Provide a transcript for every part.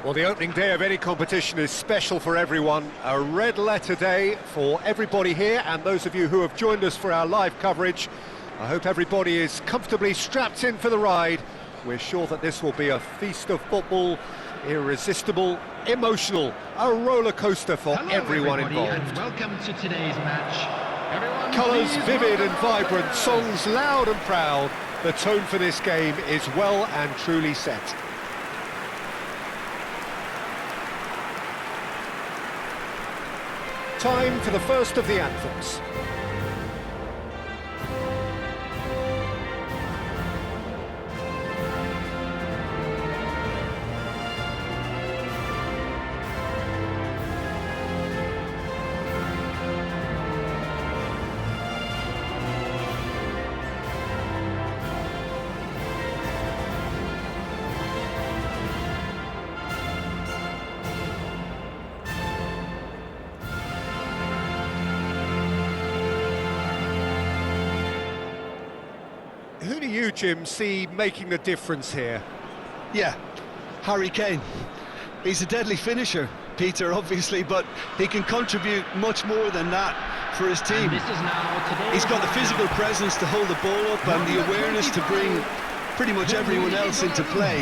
Well, the opening day of any competition is special for everyone. A red letter day for everybody here, and those of you who have joined us for our live coverage. I hope everybody is comfortably strapped in for the ride. We're sure that this will be a feast of football, irresistible, emotional, a roller coaster for everyone involved. And welcome to today's match. Colours vivid and vibrant, songs loud and proud. The tone for this game is well and truly set. Time for the first of the anthems. Who do you, Jim, see making the difference here? Yeah, Harry Kane. He's a deadly finisher, Peter, obviously, but he can contribute much more than that for his team. He's got the physical presence to hold the ball up and the awareness to bring pretty much everyone else into play.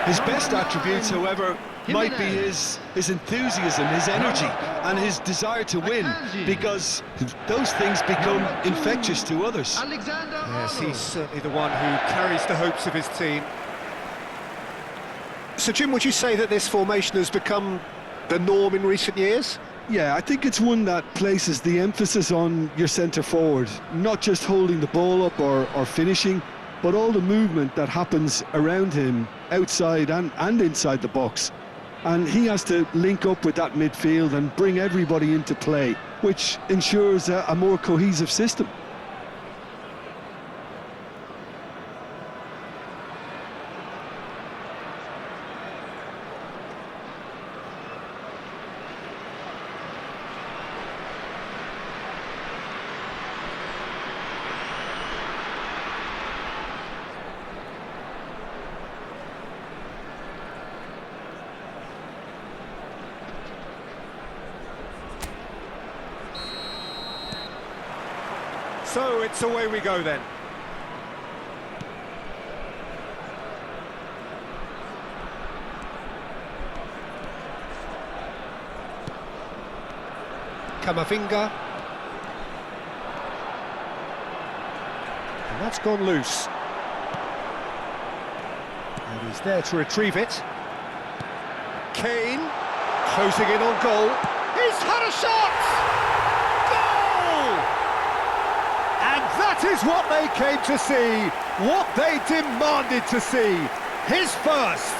His best attributes, however, might be his enthusiasm, his energy, and his desire to win, because those things become infectious to others. Yes, he's certainly the one who carries the hopes of his team. So, Jim, would you say that this formation has become the norm in recent years? Yeah, I think it's one that places the emphasis on your centre forward, not just holding the ball up or finishing, but all the movement that happens around him, outside and inside the box. And he has to link up with that midfield and bring everybody into play, which ensures a more cohesive system. So it's away we go then. Camavinga. And that's gone loose. And he's there to retrieve it. Kane, closing in on goal. He's had a shot! Goal! And that is what they came to see, what they demanded to see. His first.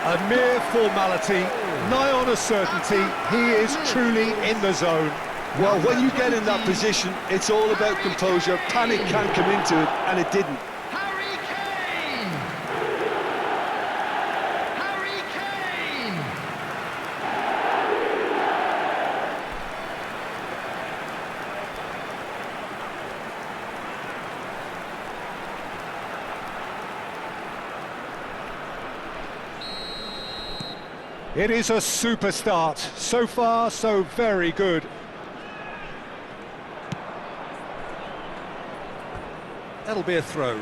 A mere formality, nigh on a certainty. He is truly in the zone. Well, when you get in that position, it's all about composure. Panic can't come into it, and it didn't. Harry Kane! Harry Kane! It is a super start. So far, so very good. That'll be a throw.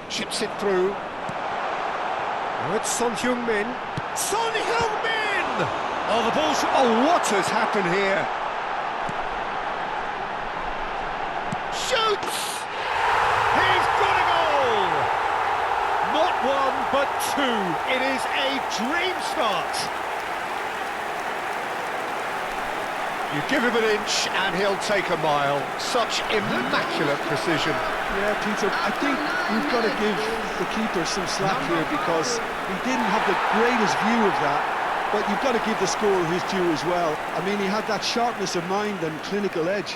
Chips it through. Now it's Son Heung-min. Son Heung-min! Oh, the ball's... Oh, what has happened here? Shoots! He's got a goal! Not one, but two. It is a dream start. You give him an inch and he'll take a mile. Such immaculate precision. Yeah, Peter, I think we've got to give the keeper some slack here because he didn't have the greatest view of that, but you've got to give the scorer his due as well. I mean, he had that sharpness of mind and clinical edge.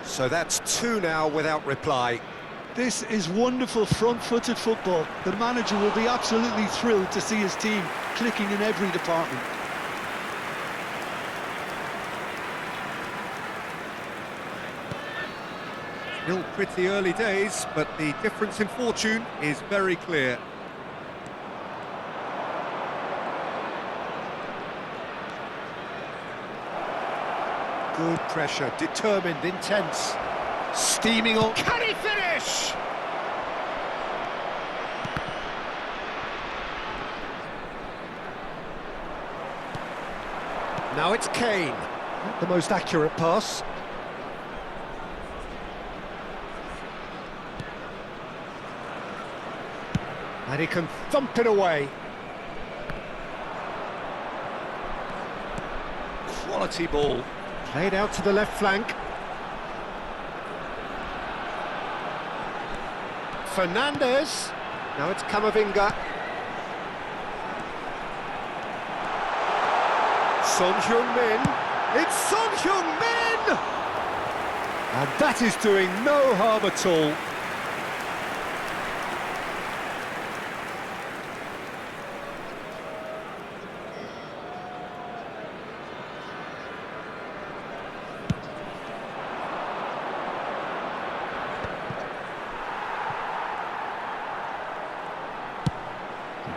So that's two now without reply. This is wonderful front-footed football. The manager will be absolutely thrilled to see his team clicking in every department. Still pretty early days, but the difference in fortune is very clear. Good pressure, determined, intense. Steaming on. Can he finish? Now it's Kane. Not the most accurate pass. And he can thump it away. Quality ball. Played out to the left flank. Fernandez. Now it's Camavinga. Son Heung-min. It's Son Heung-min! And that is doing no harm at all.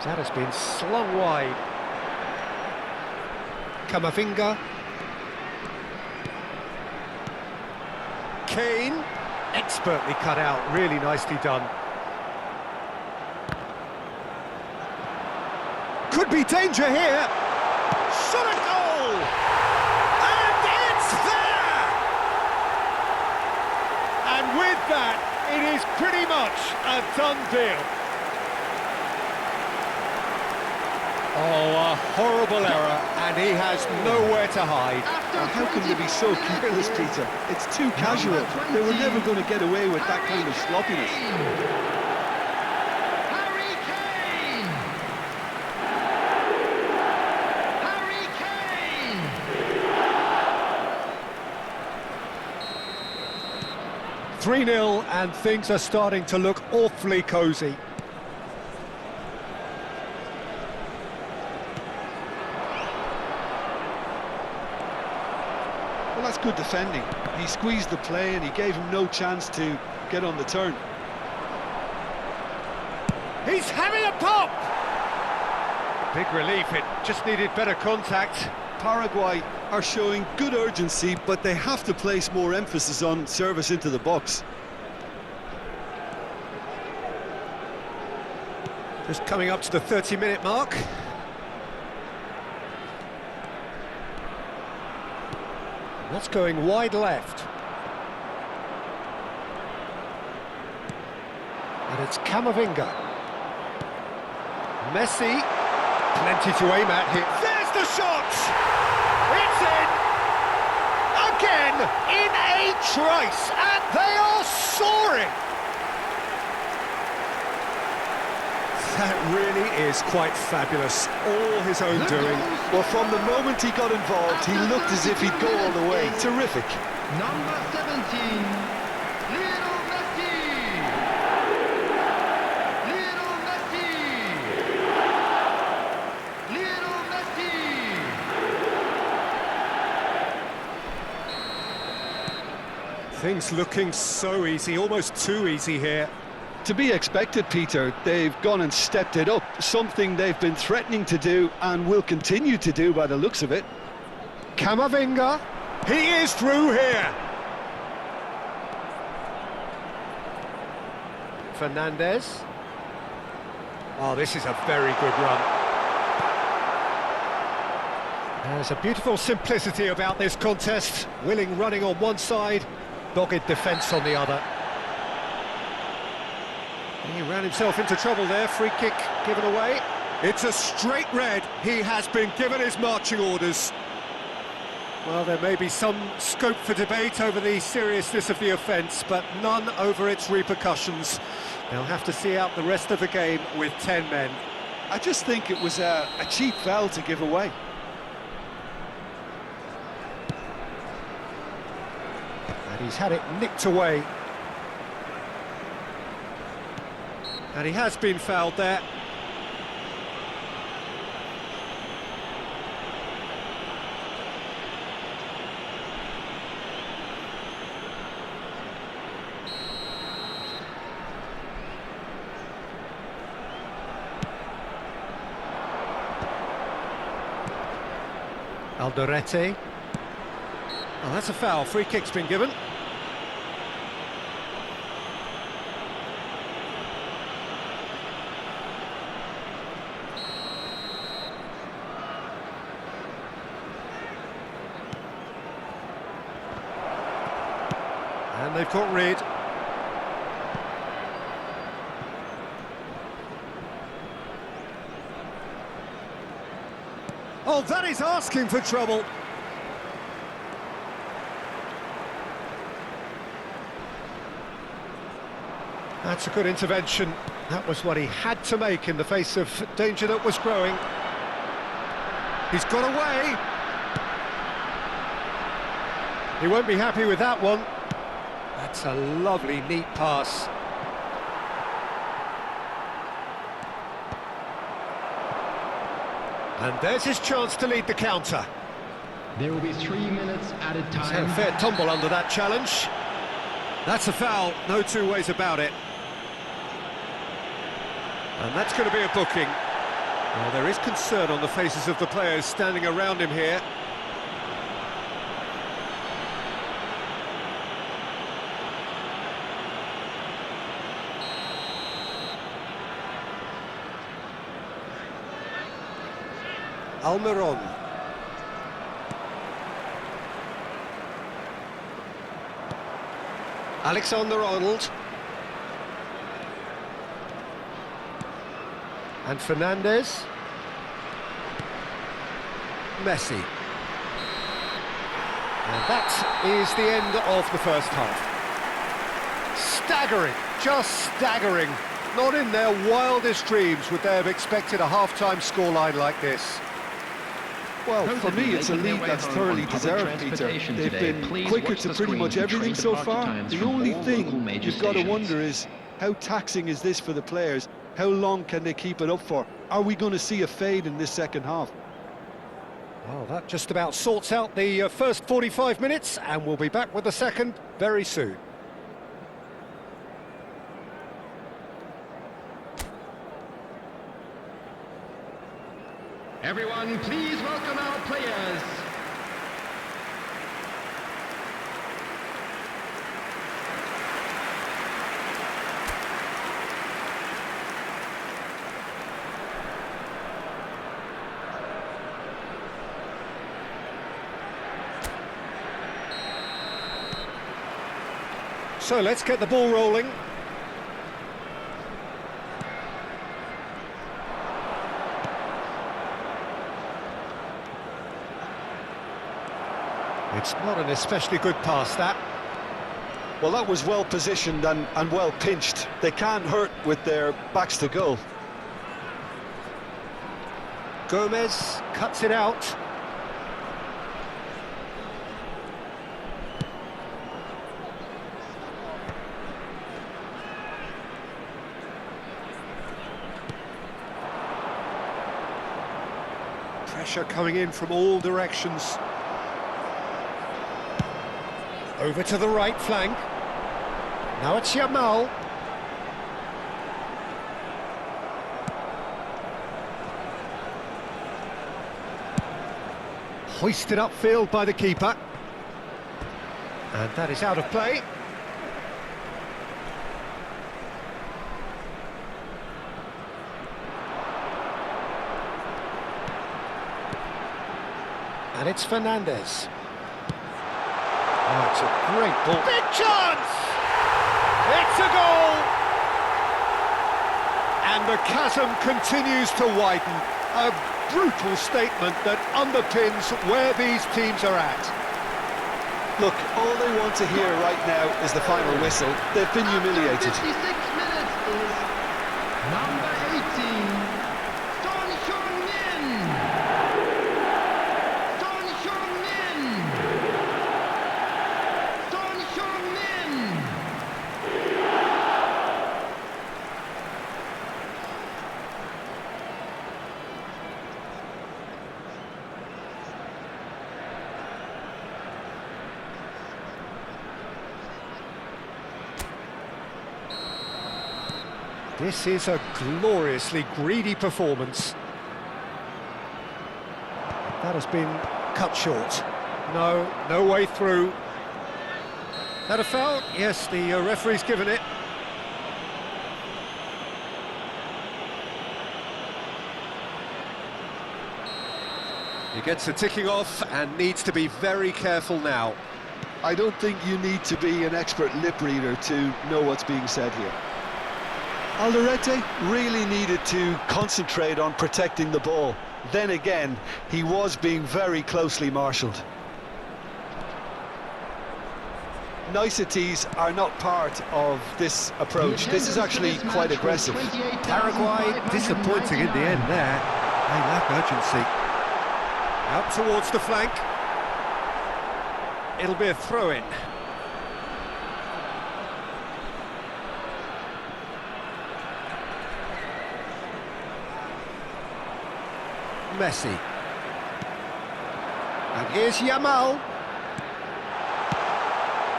That has been slung wide. Camavinga. Kane. Expertly cut out, really nicely done. Could be danger here. Shot a goal! And it's there! And with that, it is pretty much a done deal. Oh, a horrible error, and he has nowhere to hide. How can they be so careless, Peter? It's too casual. They were never going to get away with that kind of sloppiness. Harry Kane! Harry Kane! 3-0 and things are starting to look awfully cosy. Well, that's good defending. He squeezed the play and he gave him no chance to get on the turn. He's having a pop! Big relief, it just needed better contact. Paraguay are showing good urgency, but they have to place more emphasis on service into the box. Just coming up to the 30-minute mark. That's going wide left. And it's Camavinga. Messi, plenty to aim at here. There's the shot! It's in! Again, in a trice, and they are soaring! That really is quite fabulous, all his own doing. Well, from the moment he got involved, he looked as if he'd go all the way. Terrific. Number 17, Lionel Messi. Lionel Messi. Lionel Messi. Things looking so easy, almost too easy here. To be expected, Peter. They've gone and stepped it up, something they've been threatening to do and will continue to do by the looks of it. Camavinga, he is through here. Fernandez. Oh, this is a very good run. There's a beautiful simplicity about this contest. Willing running on one side, dogged defence on the other. He ran himself into trouble there, free kick given away. It's a straight red, he has been given his marching orders. Well, there may be some scope for debate over the seriousness of the offence, but none over its repercussions. They'll have to see out the rest of the game with 10 men. I just think it was a cheap foul to give away. And he's had it nicked away. And he has been fouled there. Alderete. Oh, that's a foul. Free kick's been given. And they've got rid. Oh, that is asking for trouble. That's a good intervention. That was what he had to make in the face of danger that was growing. He's got away. He won't be happy with that one. That's a lovely, neat pass. And there's his chance to lead the counter. There will be 3 minutes added He's had a time. fair tumble under that challenge. That's a foul, no two ways about it. And that's going to be a booking. Well, there is concern on the faces of the players standing around him here. Almiron. Alexander-Arnold. And Fernandez. Messi. And that is the end of the first half. Staggering, just staggering. Not in their wildest dreams would they have expected a half-time scoreline like this. Well, for me, it's a lead that's thoroughly deserved, Peter. They've been quicker to pretty much everything so far. The only thing you've got to wonder is, how taxing is this for the players? How long can they keep it up for? Are we going to see a fade in this second half? Well, that just about sorts out the first 45 minutes, and we'll be back with the second very soon. Everyone, please welcome our players. So let's get the ball rolling. It's not an especially good pass, that. Well, that was well positioned and well pinched. They can't hurt with their backs to goal. Gomez cuts it out. Pressure coming in from all directions. Over to the right flank. Now it's Yamal. Hoisted upfield by the keeper. And that is out of play. And it's Fernandez. Oh, it's a great ball. Big chance! It's a goal! And the chasm continues to widen. A brutal statement that underpins where these teams are at. Look, all they want to hear right now is the final whistle. They've been humiliated. 56 minutes is number 18. Son Heung-min. Son Heung-min. Son Heung-min. This is a gloriously greedy performance. That has been cut short. No way through. That a foul? Yes, the referee's given it. He gets a ticking off and needs to be very careful now. I don't think you need to be an expert lip reader to know what's being said here. Alderete really needed to concentrate on protecting the ball. Then again, he was being very closely marshalled. Niceties are not part of this approach. This is actually quite aggressive. Paraguay disappointing in the end there. They lack urgency. Out towards the flank. It'll be a throw-in. Messi. And here's Yamal.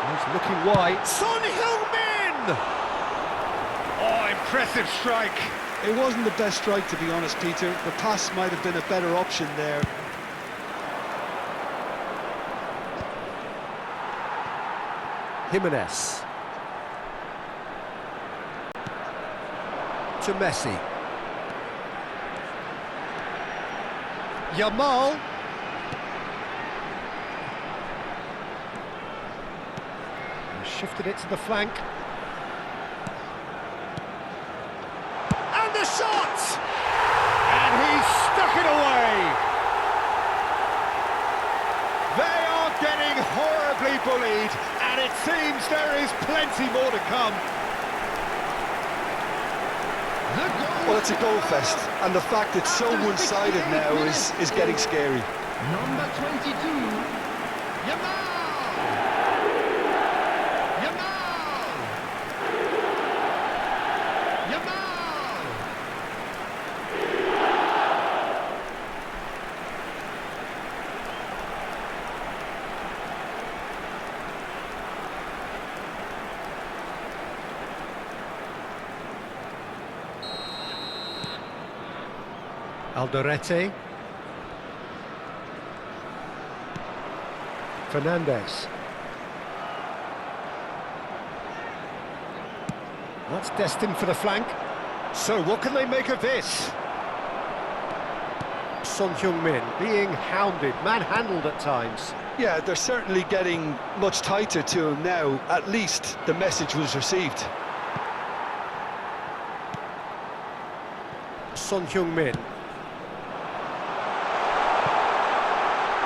He's looking wide. Son Heung-min! Oh, impressive strike. It wasn't the best strike, to be honest, Peter. The pass might have been a better option there. Jimenez. To Messi. Yamal. He shifted it to the flank. And the shot! And he's stuck it away! They are getting horribly bullied, and it seems there is plenty more to come. Well, it's a goal fest, and the fact it's so one-sided now is getting scary. Number 22, Yamal! Yamal! Yamal! Alderete. Fernandez. That's destined for the flank. So what can they make of this? Son Heung-min being hounded, manhandled at times. Yeah, they're certainly getting much tighter to him now. At least the message was received. Son Heung-min.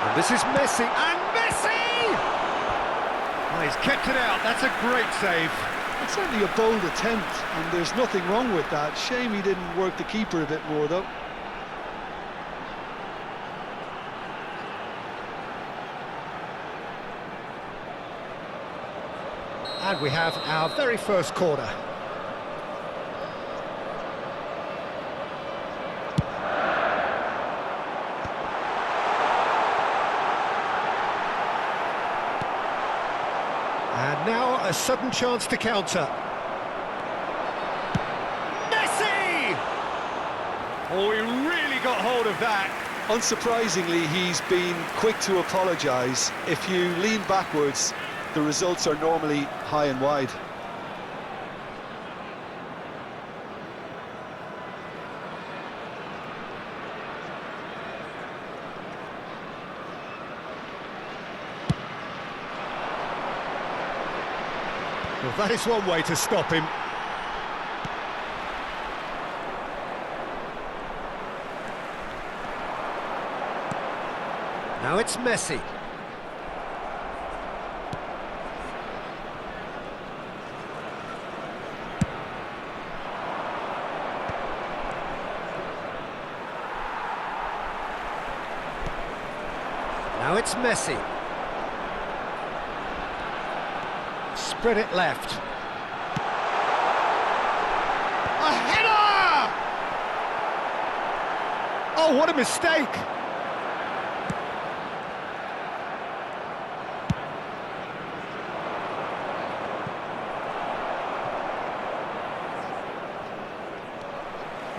And this is Messi, and Messi! Oh, he's kept it out, that's a great save. It's certainly a bold attempt, and there's nothing wrong with that. Shame he didn't work the keeper a bit more, though. And we have our very first corner. And now a sudden chance to counter. Messi! Oh, he really got hold of that. Unsurprisingly, he's been quick to apologise. If you lean backwards, the results are normally high and wide. Well, that is one way to stop him. Now it's Messi. Now it's Messi. Spread it left. A header! Oh, what a mistake!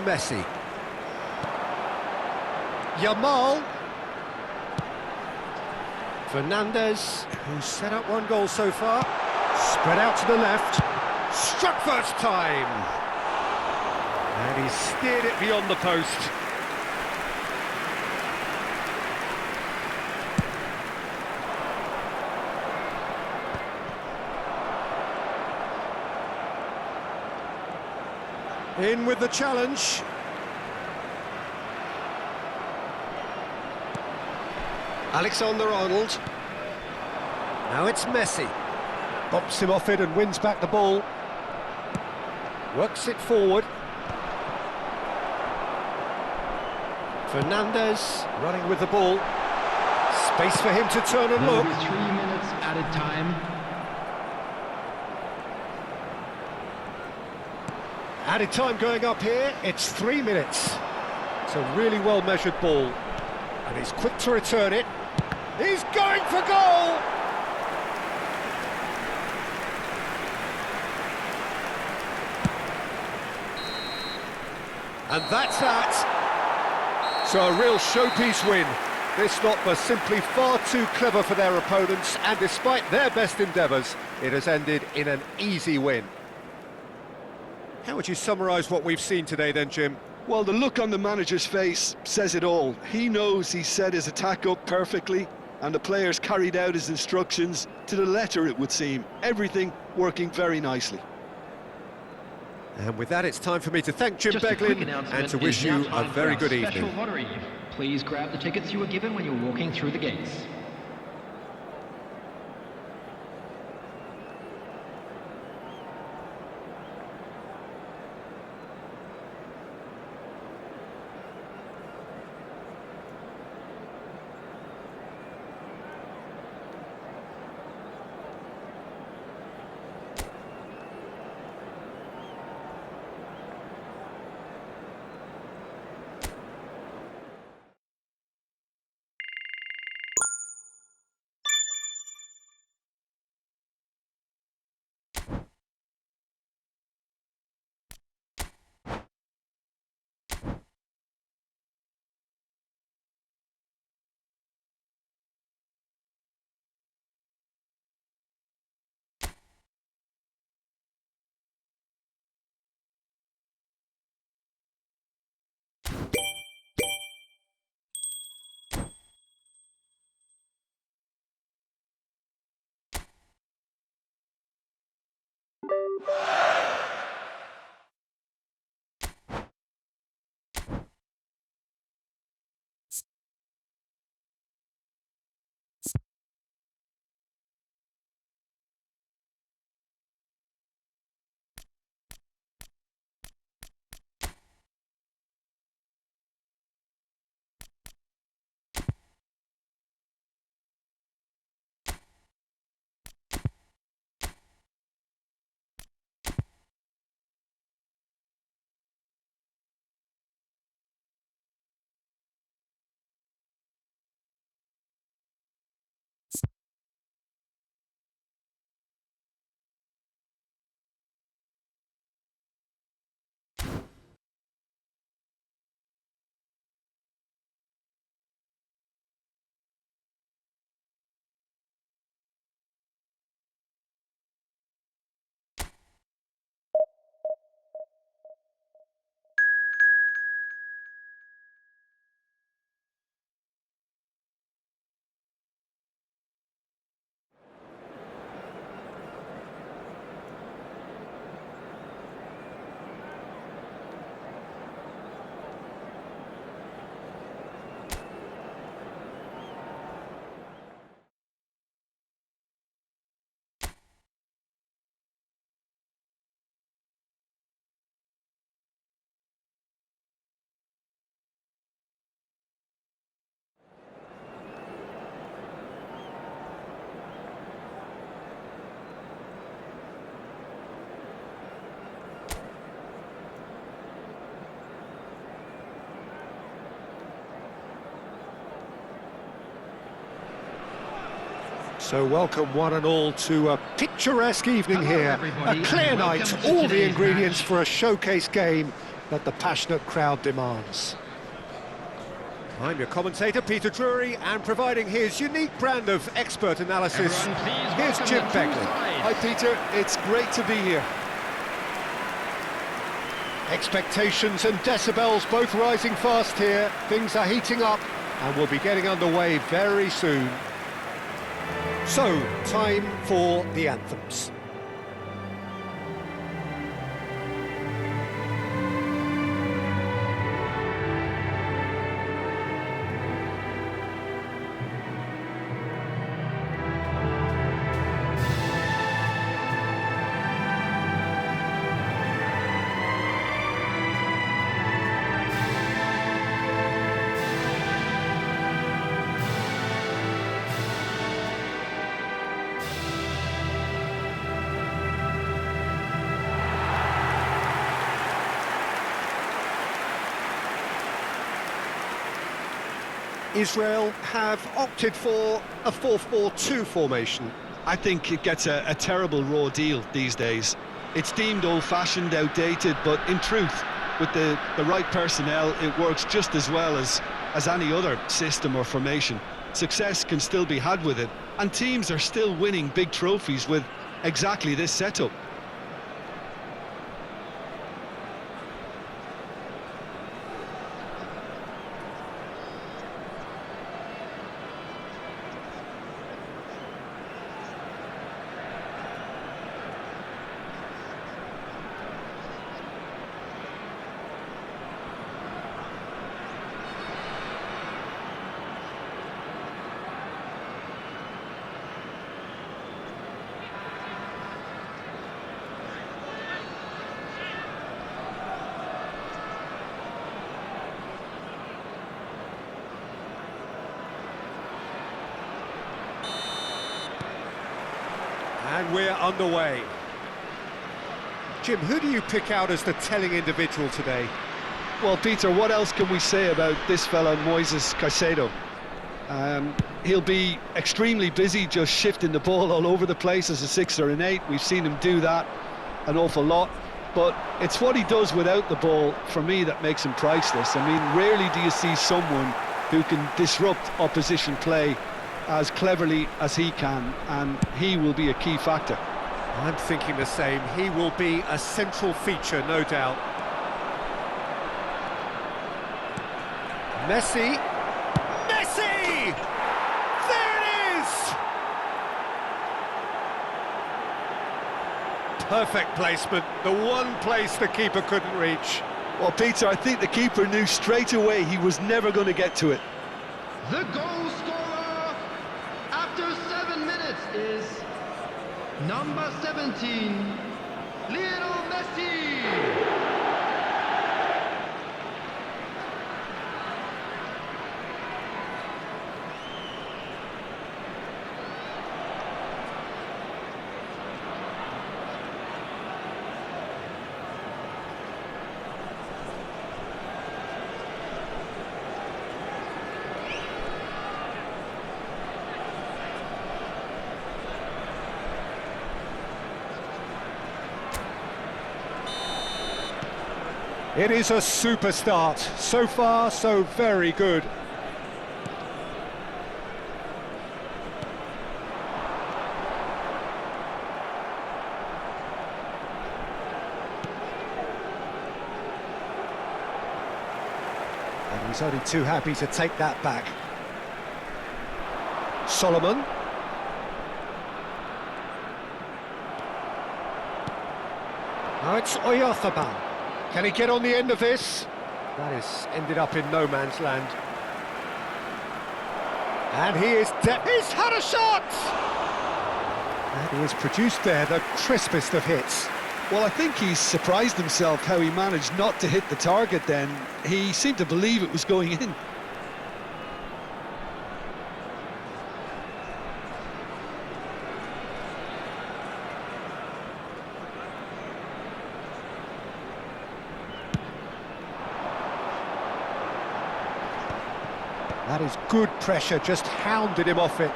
Messi. Yamal. Fernandez, who's set up one goal so far. Spread out to the left. Struck first time. And he steered it beyond the post. In with the challenge. Alexander-Arnold. Now it's Messi. Bops him off it and wins back the ball. Works it forward. Fernandez running with the ball. Space for him to turn and look. 3 minutes added time. Added time going up here, it's 3 minutes. It's a really well-measured ball. And he's quick to return it. He's going for goal! And that's that. So a real showpiece win. This lot was simply far too clever for their opponents, and despite their best endeavours, it has ended in an easy win. How would you summarise what we've seen today then, Jim? Well, the look on the manager's face says it all. He knows he set his attack up perfectly, and the players carried out his instructions to the letter, it would seem. Everything working very nicely. And with that, it's time for me to thank Jim Just a quick Beglin announcement, and to it wish is you now a time very for good our special evening. lottery. Please grab the tickets you were given when you were walking through the gates. So welcome one and all to a picturesque evening here, a clear night, all the ingredients for a showcase game that the passionate crowd demands. I'm your commentator, Peter Drury, and providing his unique brand of expert analysis, here's Jim Beckley. Hi Peter, it's great to be here. Expectations and decibels both rising fast here, things are heating up and we'll be getting underway very soon. So, time for the anthems. Israel have opted for a 4-4-2 formation. I think it gets a terrible raw deal these days. It's deemed old-fashioned, outdated, but in truth, with the right personnel, it works just as well as any other system or formation. Success can still be had with it, and teams are still winning big trophies with exactly this setup. And we're underway. Jim, who do you pick out as the telling individual today? Well, Peter, what else can we say about this fella, Moises Caicedo? He'll be extremely busy just shifting the ball all over the place as a 6 or an 8. We've seen him do that an awful lot. But it's what he does without the ball, for me, that makes him priceless. I mean, rarely do you see someone who can disrupt opposition play as cleverly as he can, and he will be a key factor. I'm thinking the same. He will be a central feature, no doubt. Messi! Messi! There it is! Perfect placement, the one place the keeper couldn't reach. Well, Peter, I think the keeper knew straight away he was never going to get to it. The goal scorer after 7 minutes is number 17, Lionel Messi. It is a super start. So far, so very good. And he's only too happy to take that back. Solomon. Now it's Oyarzabal. Can he get on the end of this? That has ended up in no man's land. And he's had a shot! And he has produced there the crispest of hits. Well, I think he's surprised himself how he managed not to hit the target then. He seemed to believe it was going in. That is good pressure, just hounded him off it.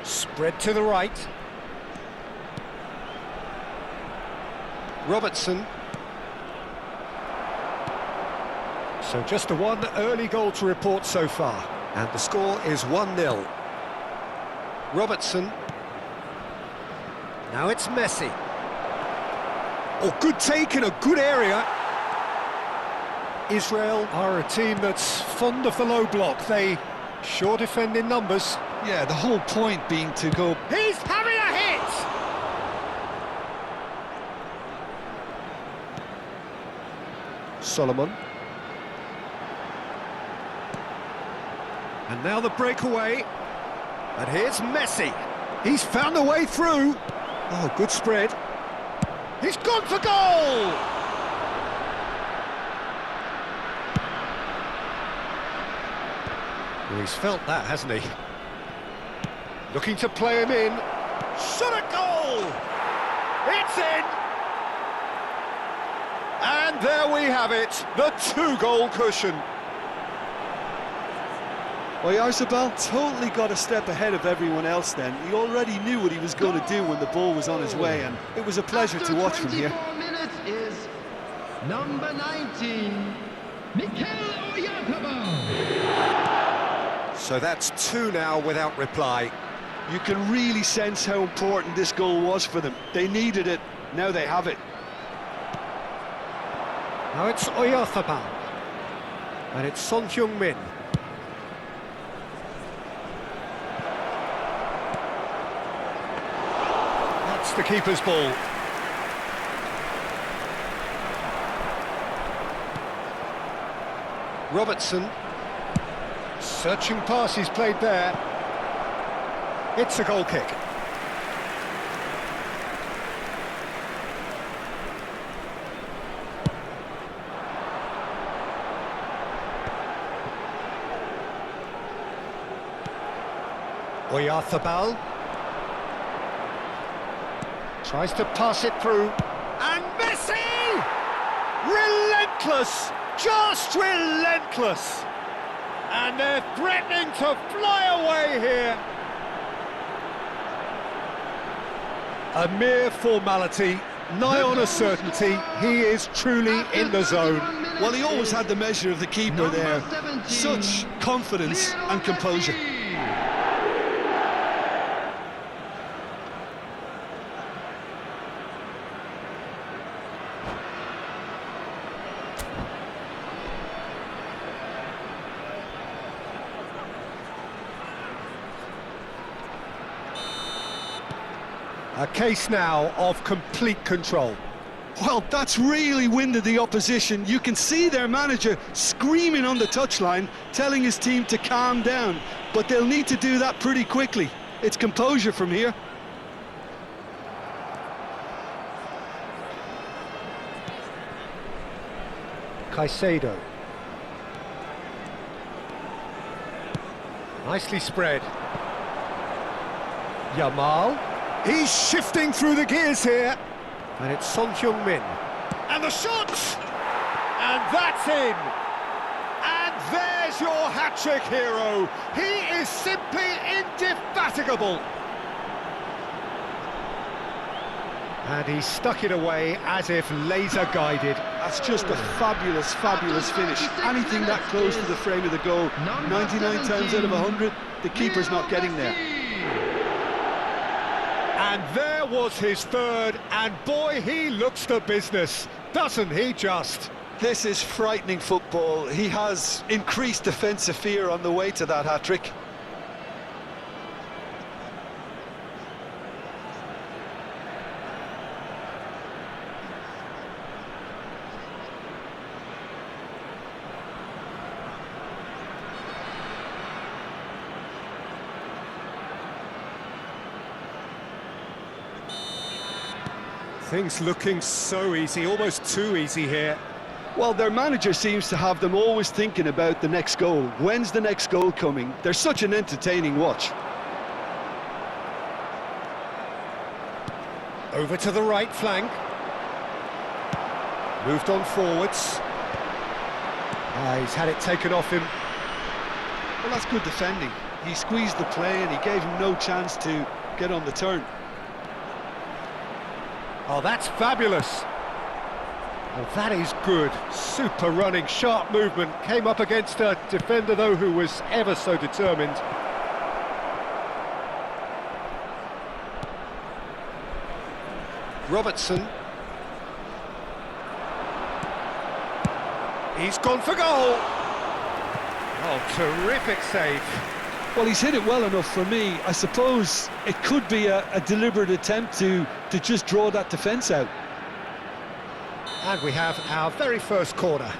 Spread to the right. Robertson. So just the one early goal to report so far. And the score is 1-0. Robertson. Now it's Messi. Oh, good take in a good area. Israel are a team that's fond of the low block. They sure defend in numbers. Yeah, the whole point being to go... He's having a hit! Solomon. And now the breakaway. And here's Messi. He's found a way through. Oh, good spread. He's gone for goal! Well, he's felt that, hasn't he? Looking to play him in. Shot at goal! It's in! And there we have it, the 2-goal cushion. Oyarzabal totally got a step ahead of everyone else then. He already knew what he was going to do when the ball was on his way, and it was a pleasure to watch from here. 24 minutes is number 19, Mikel Oyarzabal. So that's 2 now without reply. You can really sense how important this goal was for them. They needed it, now they have it. Now it's Oyarzabal. And it's Son Heung-min. That's the keeper's ball. Robertson. Searching pass he's played there. It's a goal kick. Oyarzabal tries to pass it through, and Messi! Relentless, just relentless. And they're threatening to fly away here. A mere formality, nigh on a certainty. He is truly in the zone. Well, he always had the measure of the keeper there. Such confidence and composure. A case now of complete control. Well, that's really winded the opposition. You can see their manager screaming on the touchline, telling his team to calm down. But they'll need to do that pretty quickly. It's composure from here. Caicedo. Nicely spread. Yamal. He's shifting through the gears here. And it's Son Heung-min. And the shot! And that's in! And there's your hat-trick hero. He is simply indefatigable. And he stuck it away as if laser-guided. That's just a fabulous, fabulous finish. Anything that close to the frame of the goal, 99 times out of 100, the keeper's not getting there. And there was his third, and boy, he looks the business, doesn't he just? This is frightening football. He has increased defensive fear on the way to that hat-trick. Things looking so easy, almost too easy here. Well, their manager seems to have them always thinking about the next goal. When's the next goal coming? They're such an entertaining watch. Over to the right flank. Moved on forwards. He's had it taken off him. Well, that's good defending. He squeezed the play and he gave him no chance to get on the turn. Oh, that's fabulous. Oh, that is good. Super running, sharp movement. Came up against a defender, though, who was ever so determined. Robertson. He's gone for goal. Oh, terrific save. Well, he's hit it well enough for me. I suppose it could be a deliberate attempt to just draw that defence out. And we have our very first corner.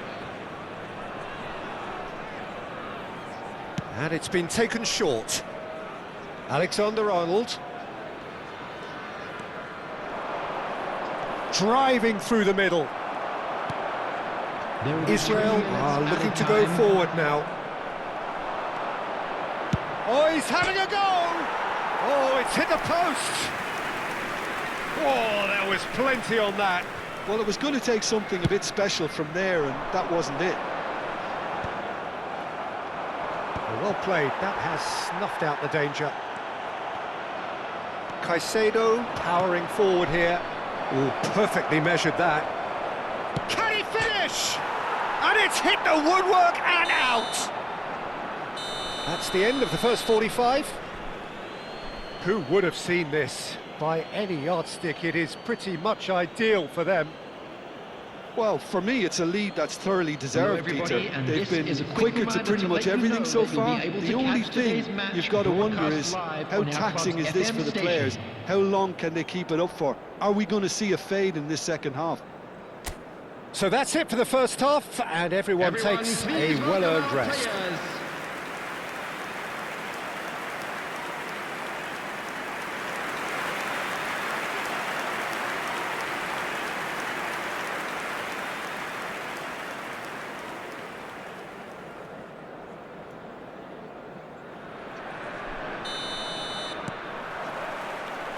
And it's been taken short. Alexander-Arnold. Driving through the middle. Israel are looking to go forward now. Oh, he's having a go! Oh, it's hit the post! Oh, there was plenty on that. Well, it was going to take something a bit special from there, and that wasn't it. Well played, that has snuffed out the danger. Caicedo powering forward here. Oh, perfectly measured that. Can he finish? And it's hit the woodwork and out! That's the end of the first 45. Who would have seen this? By any yardstick, it is pretty much ideal for them. Well, for me, it's a lead that's thoroughly deserved, Peter. They've been quicker to pretty much everything so far. The only thing you've got to wonder is, how taxing is this for the players? How long can they keep it up for? Are we going to see a fade in this second half? So that's it for the first half, and everyone takes a well-earned rest.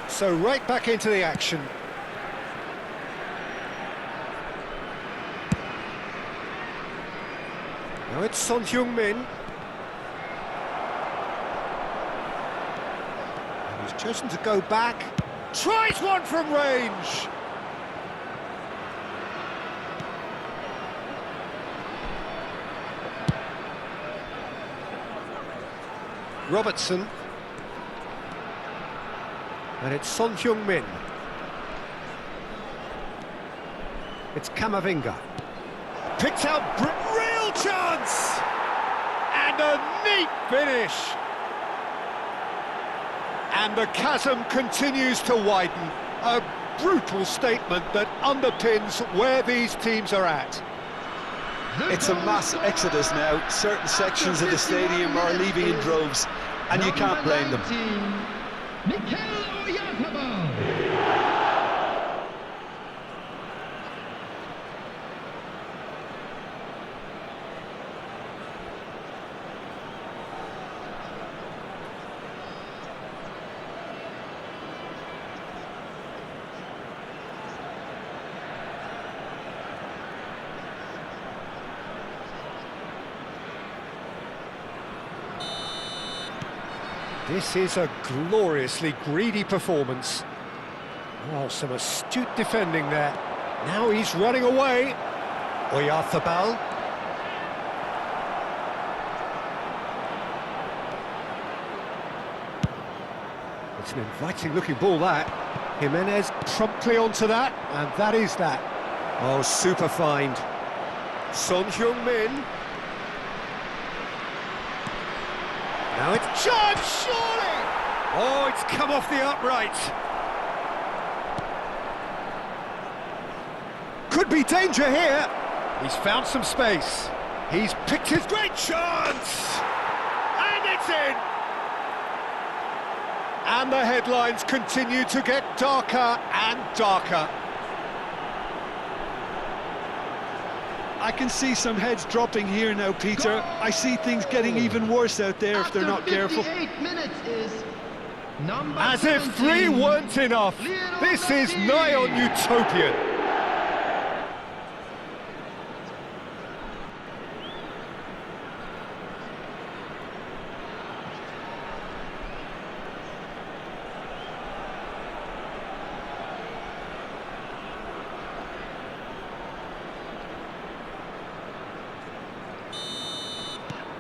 So right back into the action. Now it's Son Heung-min. And he's chosen to go back. Tries one from range. Robertson. And it's Son Heung-min. It's Camavinga. Picked out, real chance! And a neat finish! And the chasm continues to widen. A brutal statement that underpins where these teams are at. It's a mass exodus now. Certain sections of the stadium are leaving in droves, and you can't blame them. This is a gloriously greedy performance. Oh, some astute defending there. Now he's running away. eFootball. It's an inviting looking ball, that. Jimenez promptly onto that, and that is that. Oh, super find. Son Heung-min. Now it's chance, surely! Oh, it's come off the upright. Could be danger here. He's found some space. He's picked his great chance! And it's in! And the headlines continue to get darker and darker. I can see some heads dropping here now, Peter. I see things getting even worse out there if they're not careful. As if 3 weren't enough. This is nigh on utopian.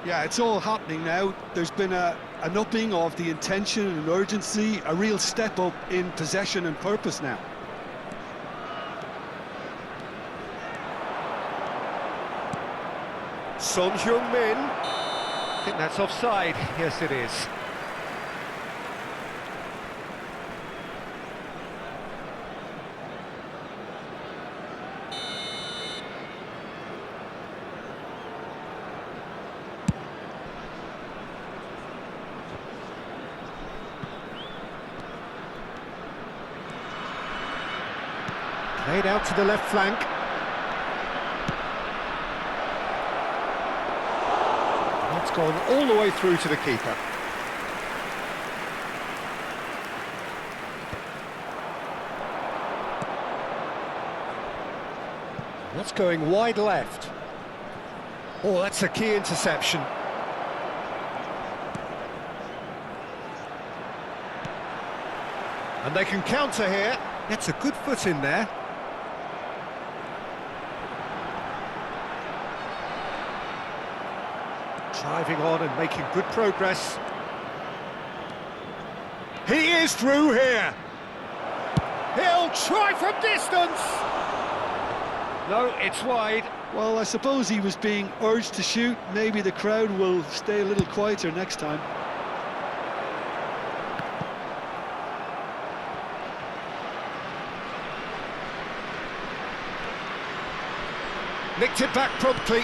Yeah, it's all happening now. There's been an upping of the intention and urgency, a real step up in possession and purpose now. Son Heung-min. I think that's offside. Yes, it is. Played out to the left flank. That's gone all the way through to the keeper. That's going wide left. Oh, that's a key interception. And they can counter here. Gets a good foot in there. Driving on and making good progress. He is through here. He'll try from distance. No, it's wide. Well, I suppose he was being urged to shoot. Maybe the crowd will stay a little quieter next time. Nicked it back promptly.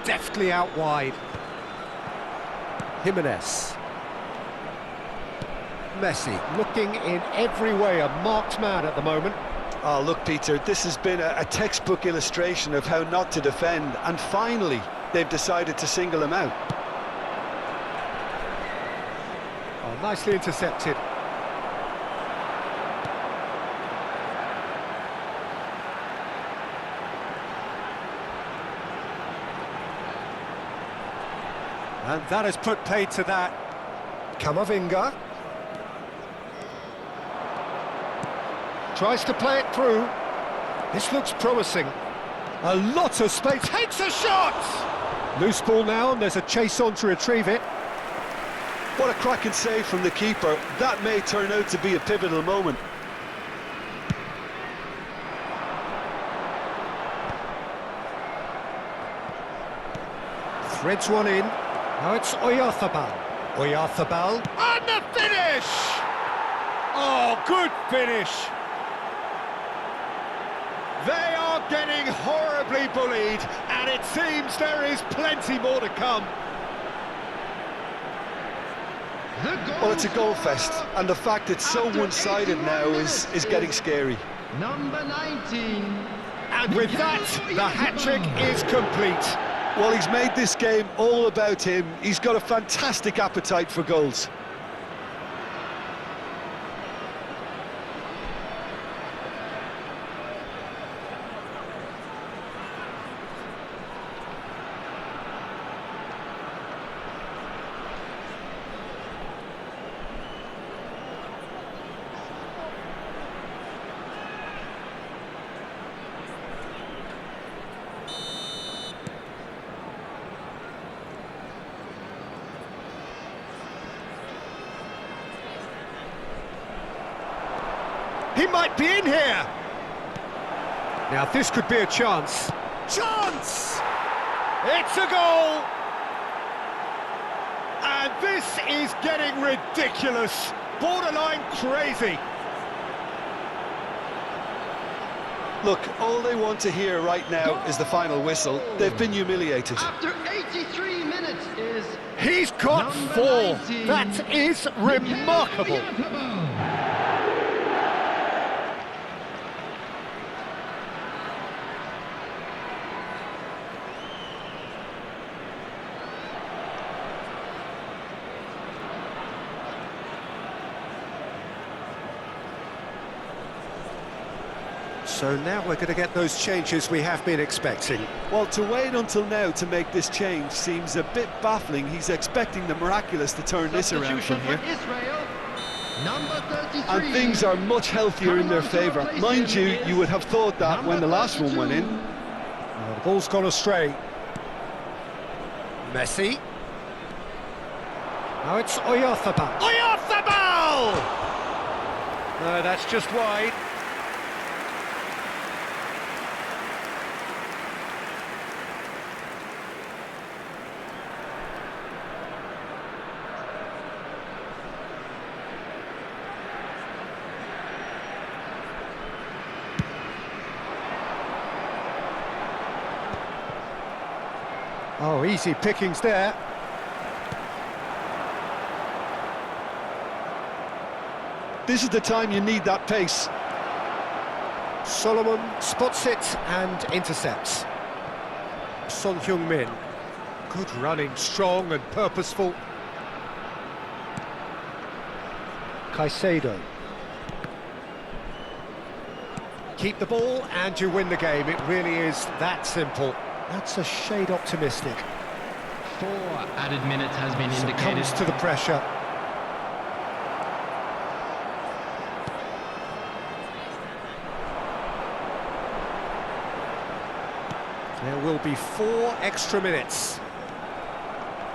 Deftly out wide. Jimenez. Messi looking in every way a marked man at the moment. Oh, look, Peter, this has been a textbook illustration of how not to defend, and finally they've decided to single him out. Oh, nicely intercepted. And that has put paid to that. Camavinga. Tries to play it through. This looks promising. A lot of space. Takes a shot! Loose ball now, and there's a chase on to retrieve it. What a cracking save from the keeper. That may turn out to be a pivotal moment. Threads one in. Now it's Oyarzabal. Oyarzabal. And the finish! Oh, good finish! They are getting horribly bullied, and it seems there is plenty more to come. Well, it's a goal fest, and the fact it's so one-sided now is getting scary. Number 19. And with that, the hat-trick is complete. Well, he's made this game all about him. He's got a fantastic appetite for goals. He might be in here! Now this could be a chance. Chance! It's a goal! And this is getting ridiculous. Borderline crazy. Look, all they want to hear right now is the final whistle. They've been humiliated. After 83 minutes is... He's got Number 4. 19. That is remarkable. So now we're going to get those changes we have been expecting. Well, to wait until now to make this change seems a bit baffling. He's expecting the miraculous to turn this around from here. Israel, number 33. And things are much healthier in their favour. Mind you, you would have thought that when the last one went in. Oh, the ball's gone astray. Messi. Now it's Oyarzabal. Oyarzabal! No, that's just wide. Oh, easy pickings there. This is the time you need that pace. Solomon spots it and intercepts. Son Heung-min. Good running, strong and purposeful. Caicedo. Keep the ball and you win the game. It really is that simple. That's a shade optimistic. 4 added minutes has been indicated. Comes to the pressure. There will be 4 extra minutes.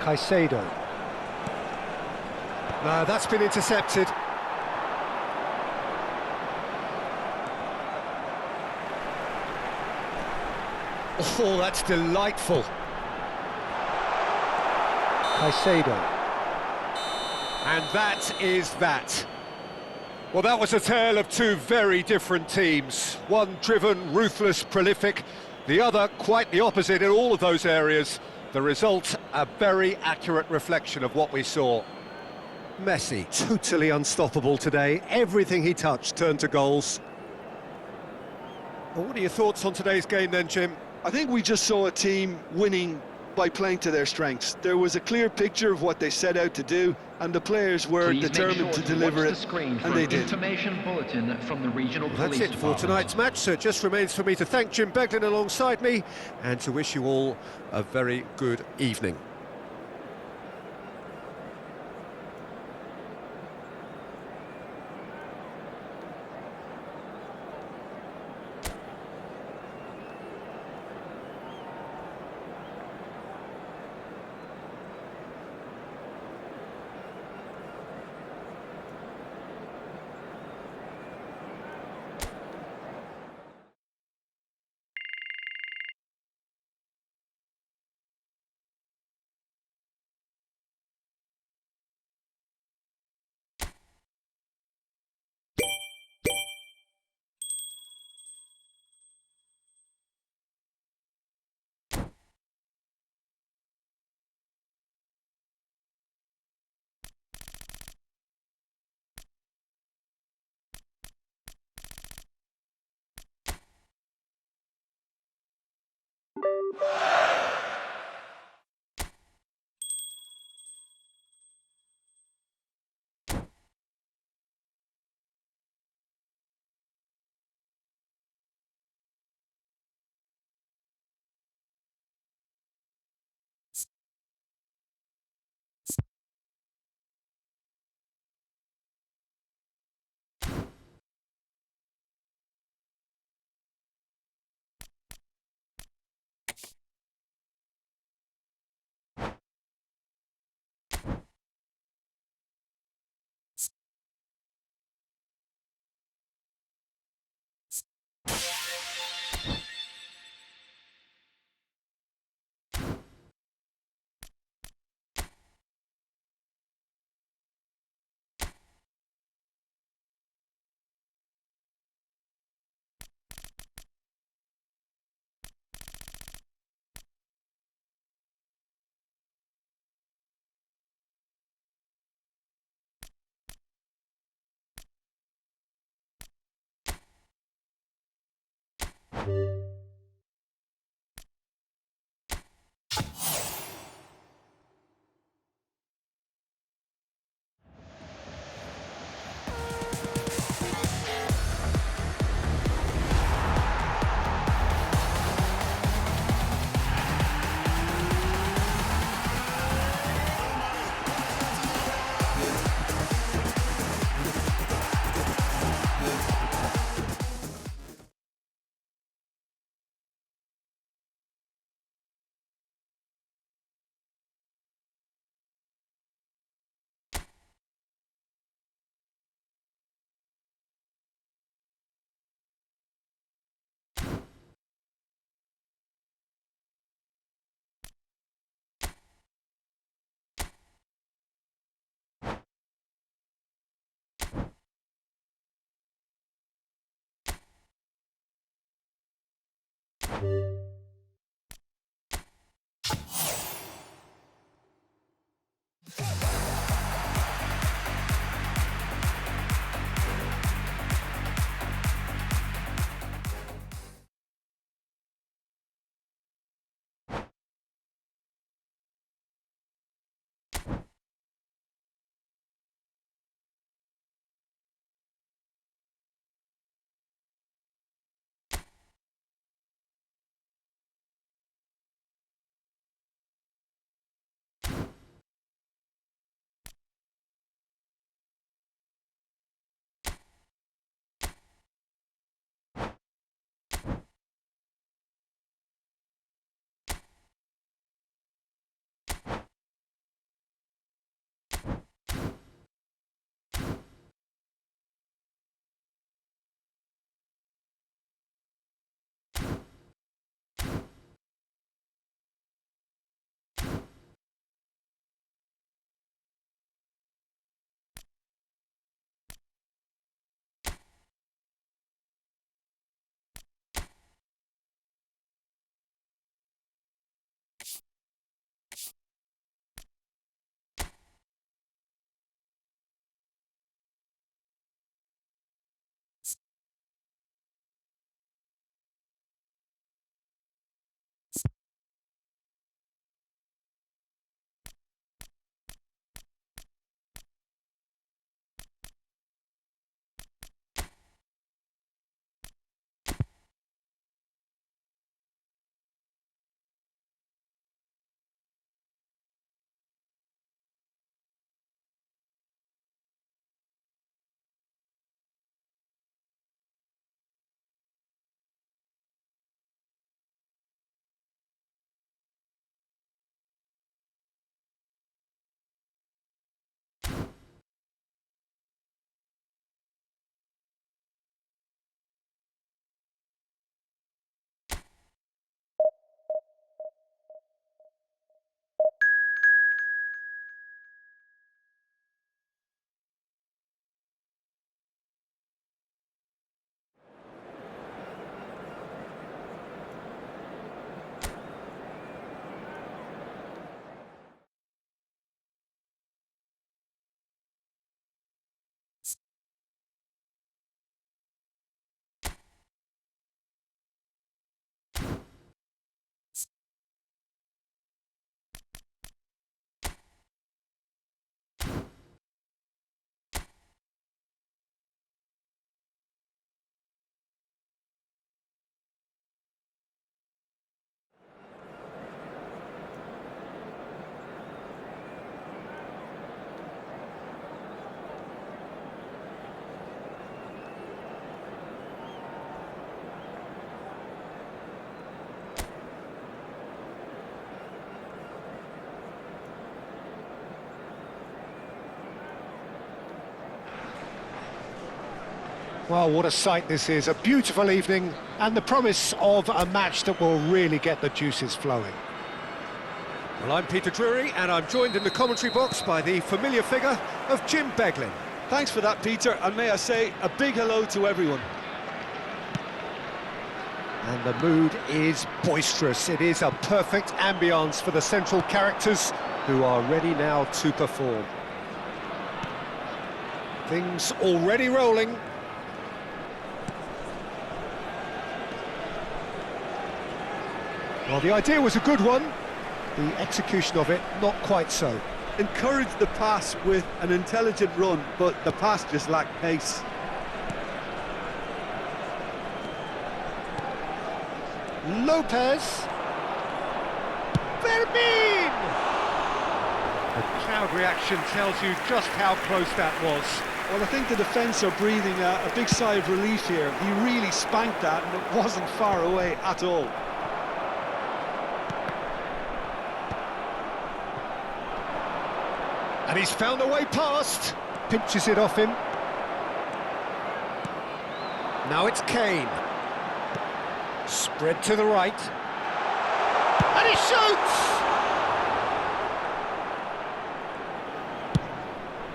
Caicedo. No, that's been intercepted. Oh, that's delightful. Caicedo. And that is that. Well, that was a tale of 2 very different teams. One driven, ruthless, prolific. The other quite the opposite in all of those areas. The result, a very accurate reflection of what we saw. Messi, totally unstoppable today. Everything he touched turned to goals. Well, what are your thoughts on today's game then, Jim? I think we just saw a team winning by playing to their strengths. There was a clear picture of what they set out to do, and the players were determined to deliver it, and they did. Information bulletin from the regional police That's it for tonight's match, so it just remains for me to thank Jim Beglin alongside me and to wish you all a very good evening. Well, what a sight this is, a beautiful evening and the promise of a match that will really get the juices flowing. Well, I'm Peter Drury and I'm joined in the commentary box by the familiar figure of Jim Beglin. Thanks for that, Peter, and may I say a big hello to everyone. And the mood is boisterous. It is a perfect ambience for the central characters who are ready now to perform. Things already rolling. Well, the idea was a good one, the execution of it not quite so. Encouraged the pass with an intelligent run, but the pass just lacked pace. Lopez. Fermin! The crowd reaction tells you just how close that was. Well, I think the defence are breathing a big sigh of relief here. He really spanked that, and it wasn't far away at all. And he's found a way past. Pinches it off him. Now it's Kane. Spread to the right. And he shoots!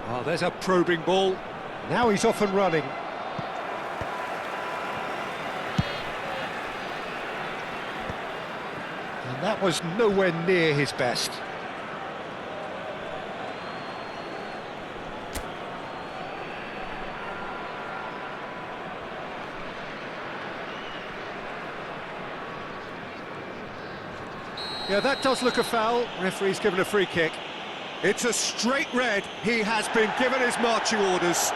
Oh, there's a probing ball. Now he's off and running. And that was nowhere near his best. Yeah, that does look a foul. Referee's given a free kick. It's a straight red. He has been given his marching orders.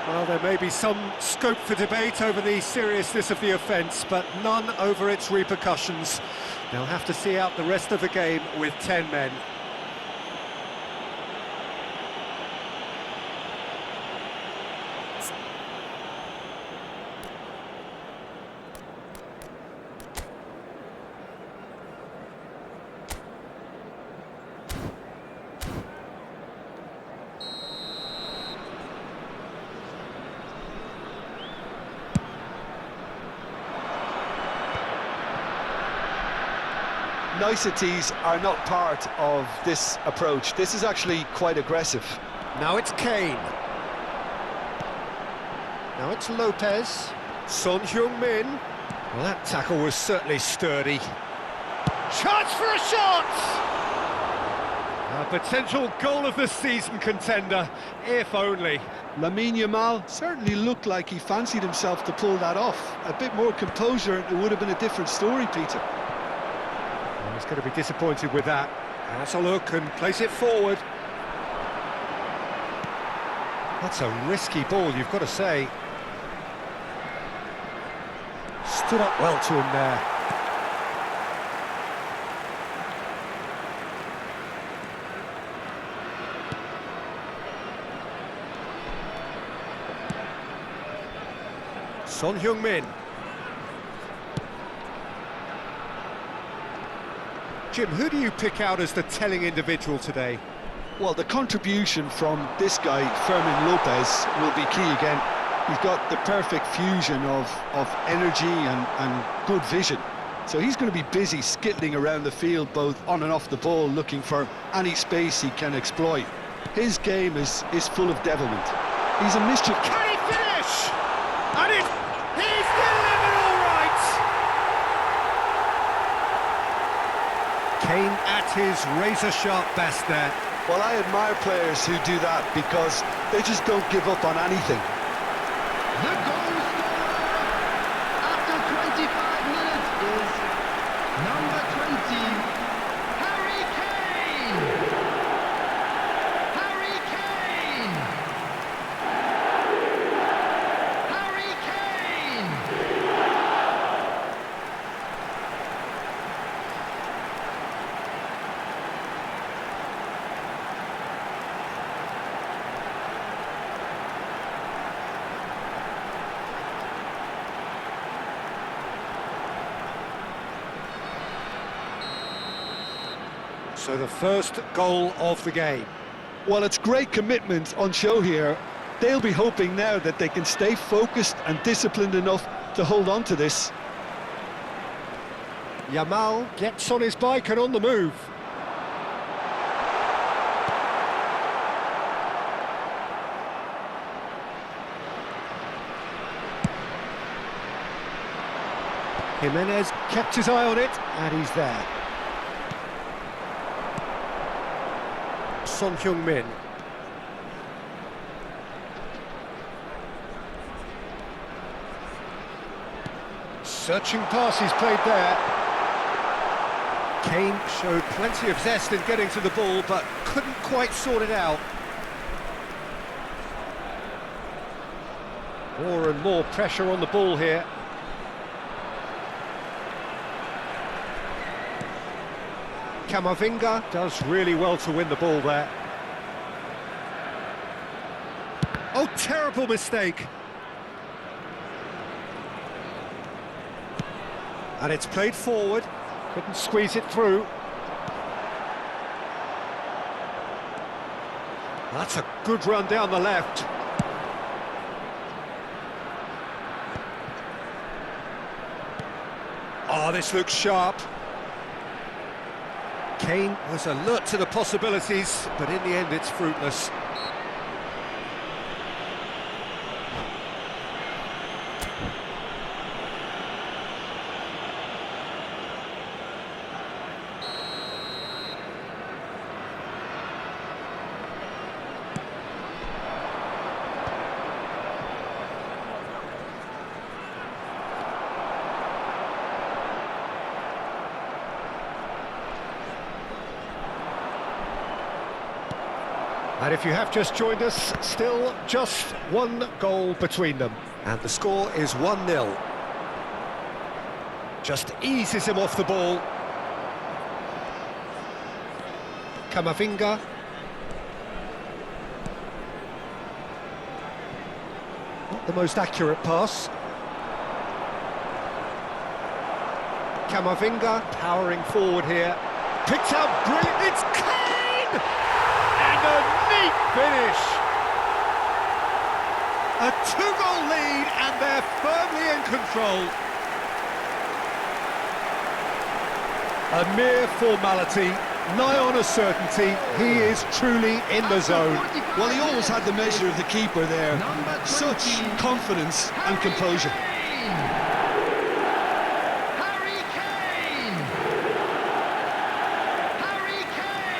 Well, there may be some scope for debate over the seriousness of the offence, but none over its repercussions. They'll have to see out the rest of the game with 10 men. Niceties are not part of this approach. This is actually quite aggressive. Now it's Kane. Now it's Lopez. Son Heung-min. Well, that tackle was certainly sturdy. Chance for a shot! A potential goal of the season contender, if only. Lamine Yamal certainly looked like he fancied himself to pull that off. A bit more composure, it would have been a different story, Peter. Well, he's going to be disappointed with that. Has a look and place it forward. That's a risky ball, you've got to say. Stood up well to him there. Son Heung-min. Jim, who do you pick out as the telling individual today? Well, the contribution from this guy, Fermin Lopez, will be key again. He's got the perfect fusion of energy and good vision. So he's going to be busy skittling around the field, both on and off the ball, looking for any space he can exploit. His game is full of devilment. He's a mischief. Can he finish? And he's delivered all right! Kane at his razor-sharp best there. Well, I admire players who do that because they just don't give up on anything. The goal scorer after 25 minutes is number 20, Harry Kane! Harry Kane! Harry Kane! So the first goal of the game. Well, it's great commitment on show here. They'll be hoping now that they can stay focused and disciplined enough to hold on to this. Yamal gets on his bike and on the move. Jimenez kept his eye on it, and he's there. Son Heung-min. Searching pass, he's played there. Kane showed plenty of zest in getting to the ball, but couldn't quite sort it out. More and more pressure on the ball here. Camavinga does really well to win the ball there. Oh, terrible mistake. And it's played forward. Couldn't squeeze it through. That's a good run down the left. Oh, this looks sharp. Kane was alert to the possibilities, but in the end it's fruitless. And if you have just joined us, still just one goal between them. And the score is 1-0. Just eases him off the ball. Camavinga. Not the most accurate pass. Camavinga powering forward here. Picked out brilliant. It's Kane! And a neat finish. A two-goal lead, and they're firmly in control. A mere formality, nigh on a certainty. He is truly in the zone. Well, he always had the measure of the keeper there. Such confidence and composure. Harry Kane! Harry Kane!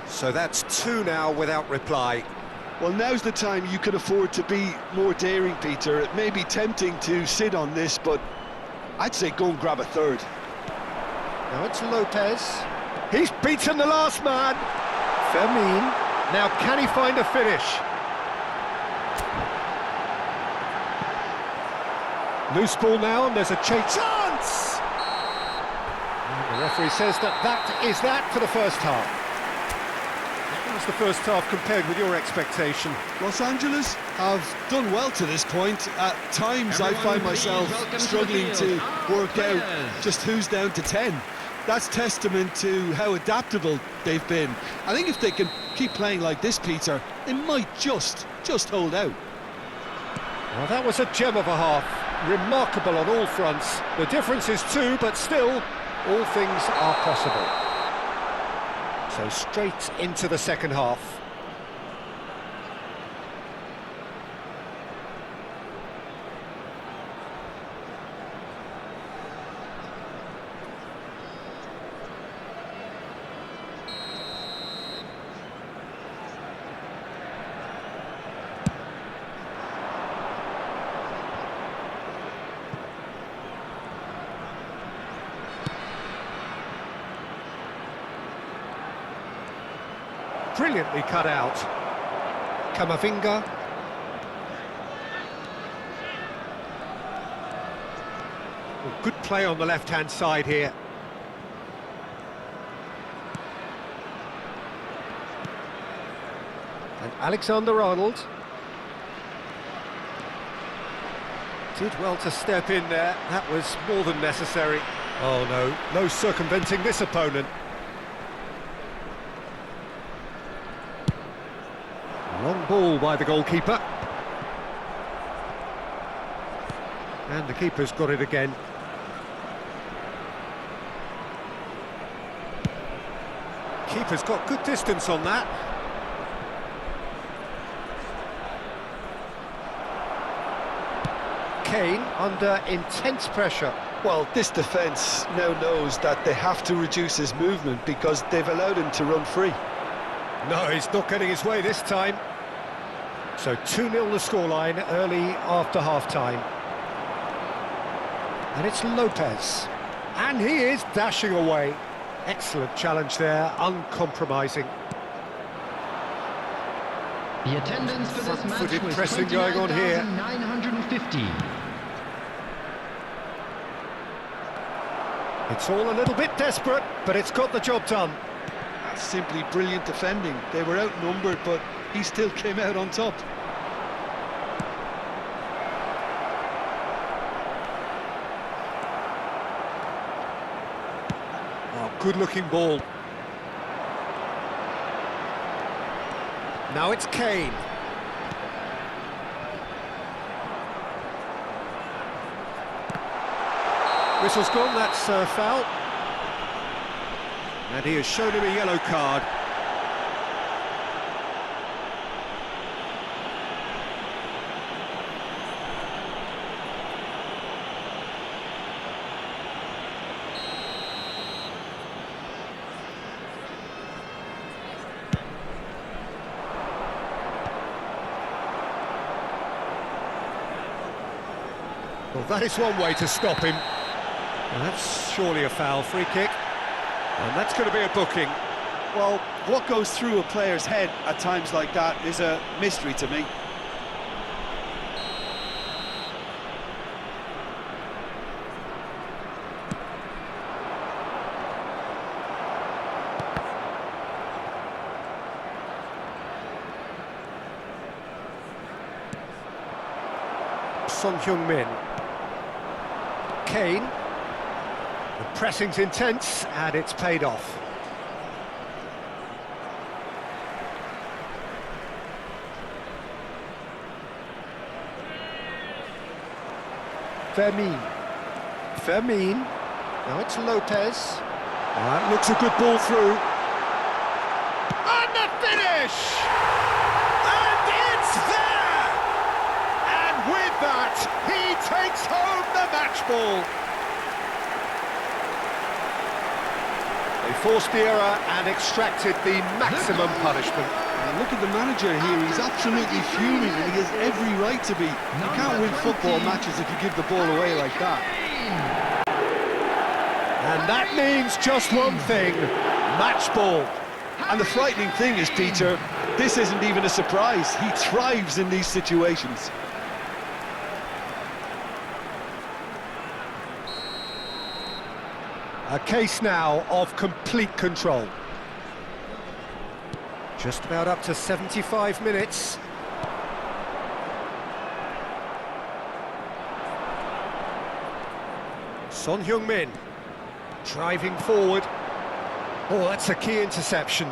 So that's two now without reply. Well, now's the time you can afford to be more daring, Peter. It may be tempting to sit on this, but I'd say go and grab a third. Now it's Lopez. He's beaten the last man. Fermin. Now can he find a finish? Loose ball now, and there's a chance. And the referee says that is that for the first half. How was the first half compared with your expectation? Los Angeles have done well to this point. At times I find myself struggling to work out just who's down to 10. That's testament to how adaptable they've been. I think if they can keep playing like this, Peter, they might just hold out. Well, that was a gem of a half. Remarkable on all fronts. The difference is two, but still, all things are possible. So straight into the second half. Brilliantly cut out. Camavinga. Well, good play on the left-hand side here. And Alexander-Arnold. Did well to step in there. That was more than necessary. Oh no, no circumventing this opponent. Long ball by the goalkeeper. And the keeper's got it again. Keeper's got good distance on that. Kane under intense pressure. Well, this defence now knows that they have to reduce his movement because they've allowed him to run free. No, he's not getting his way this time. So 2-0 the scoreline early after half-time. And it's Lopez. And he is dashing away. Excellent challenge there, uncompromising. The attendance for this match Front-footed was pressing going on here. 29,950. It's all a little bit desperate, but it's got the job done. That's simply brilliant defending. They were outnumbered, but he still came out on top. Oh, good-looking ball. Now it's Kane. Whistle's gone, that's a foul. And he has shown him a yellow card. Well, that is one way to stop him. And that's surely a foul, free kick. And that's going to be a booking. Well, what goes through a player's head at times like that is a mystery to me. Son Heung-min. Kane. The pressing's intense, and it's paid off. Fermin. Now it's Lopez. That looks a good ball through. And the finish! And it's there! And with that, he takes home the match ball. They forced the error and extracted the maximum punishment. And look at the manager here, he's absolutely fuming and he has every right to be. You can't win football matches if you give the ball away like that. And that means just one thing, match ball. And the frightening thing is, Peter, this isn't even a surprise. He thrives in these situations. A case now of complete control. Just about up to 75 minutes. Son Heung-min driving forward. Oh, that's a key interception.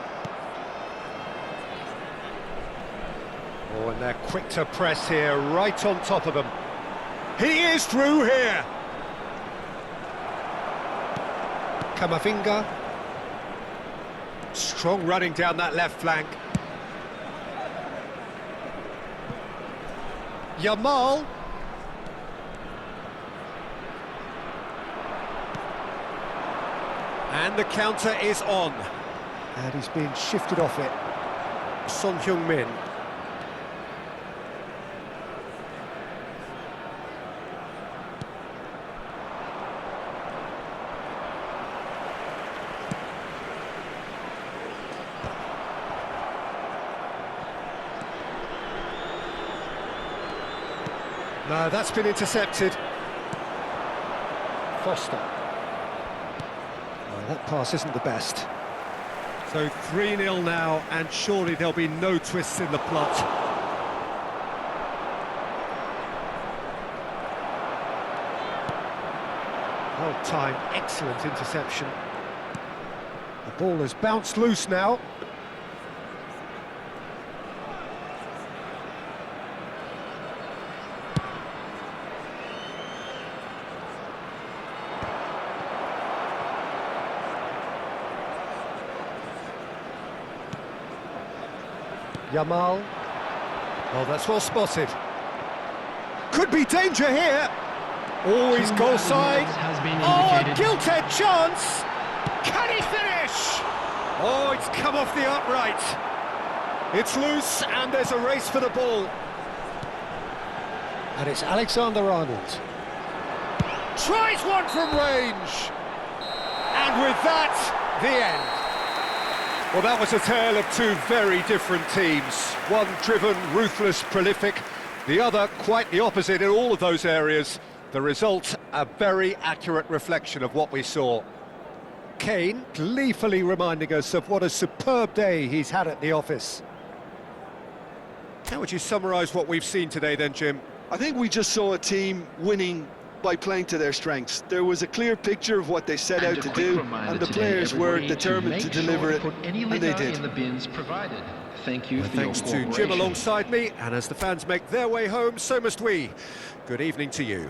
Oh, and they're quick to press here, right on top of them. He is through here. Kamavinga. Strong running down that left flank. Yamal. And the counter is on. And he's being shifted off it. Son Heung-min. No, that's been intercepted. Foster. Oh, that pass isn't the best. So 3-0 now, and surely there'll be no twists in the plot. Well timed, excellent interception. The ball has bounced loose now. Yamal. Oh, that's well spotted. Could be danger here. Oh, he's goal side. Oh, gilt-edged chance. Can he finish? Oh, it's come off the upright. It's loose and there's a race for the ball. And it's Alexander-Arnold. Tries one from range. And with that, the end. Well, that was a tale of two very different teams. One driven, ruthless, prolific. The other quite the opposite in all of those areas. The result, a very accurate reflection of what we saw. Kane gleefully reminding us of what a superb day he's had at the office. How would you summarise what we've seen today then, Jim? I think we just saw a team winning by playing to their strengths. There was a clear picture of what they set out to do, and the players were determined to deliver it, and they did. In the bins provided. Thank you for Thanks to Jim alongside me, and as the fans make their way home, so must we. Good evening to you.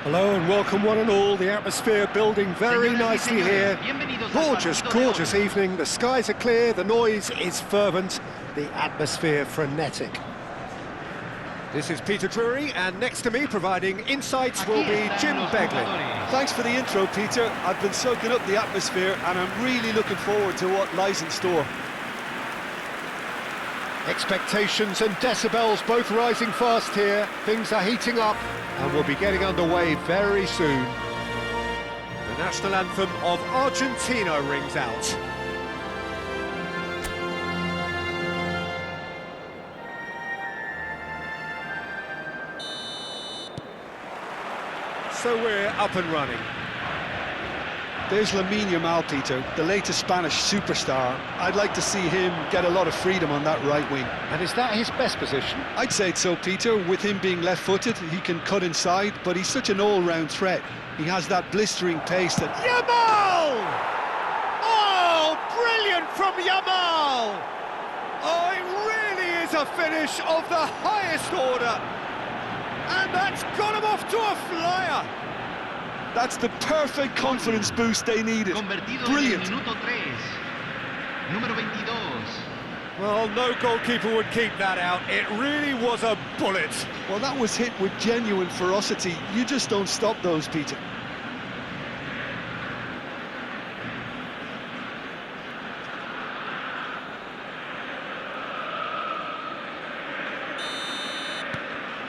Hello and welcome one and all. The atmosphere building very nicely here. Gorgeous, gorgeous evening. The skies are clear, the noise is fervent, the atmosphere frenetic. This is Peter Drury, and next to me providing insights will be Jim Beglin. Thanks for the intro, Peter. I've been soaking up the atmosphere and I'm really looking forward to what lies in store. Expectations and decibels both rising fast here. Things are heating up and we'll be getting underway very soon. The national anthem of Argentina rings out. So we're up and running. There's Lamine Yamal, Peter, the latest Spanish superstar. I'd like to see him get a lot of freedom on that right wing. And is that his best position? I'd say so, Peter. With him being left-footed, he can cut inside, but he's such an all-round threat. He has that blistering pace that... Yamal! Oh, brilliant from Yamal! Oh, it really is a finish of the highest order. And that's got him off to a flyer. That's the perfect confidence boost they needed. Brilliant. Número 22. Well, no goalkeeper would keep that out. It really was a bullet. Well, that was hit with genuine ferocity. You just don't stop those, Peter.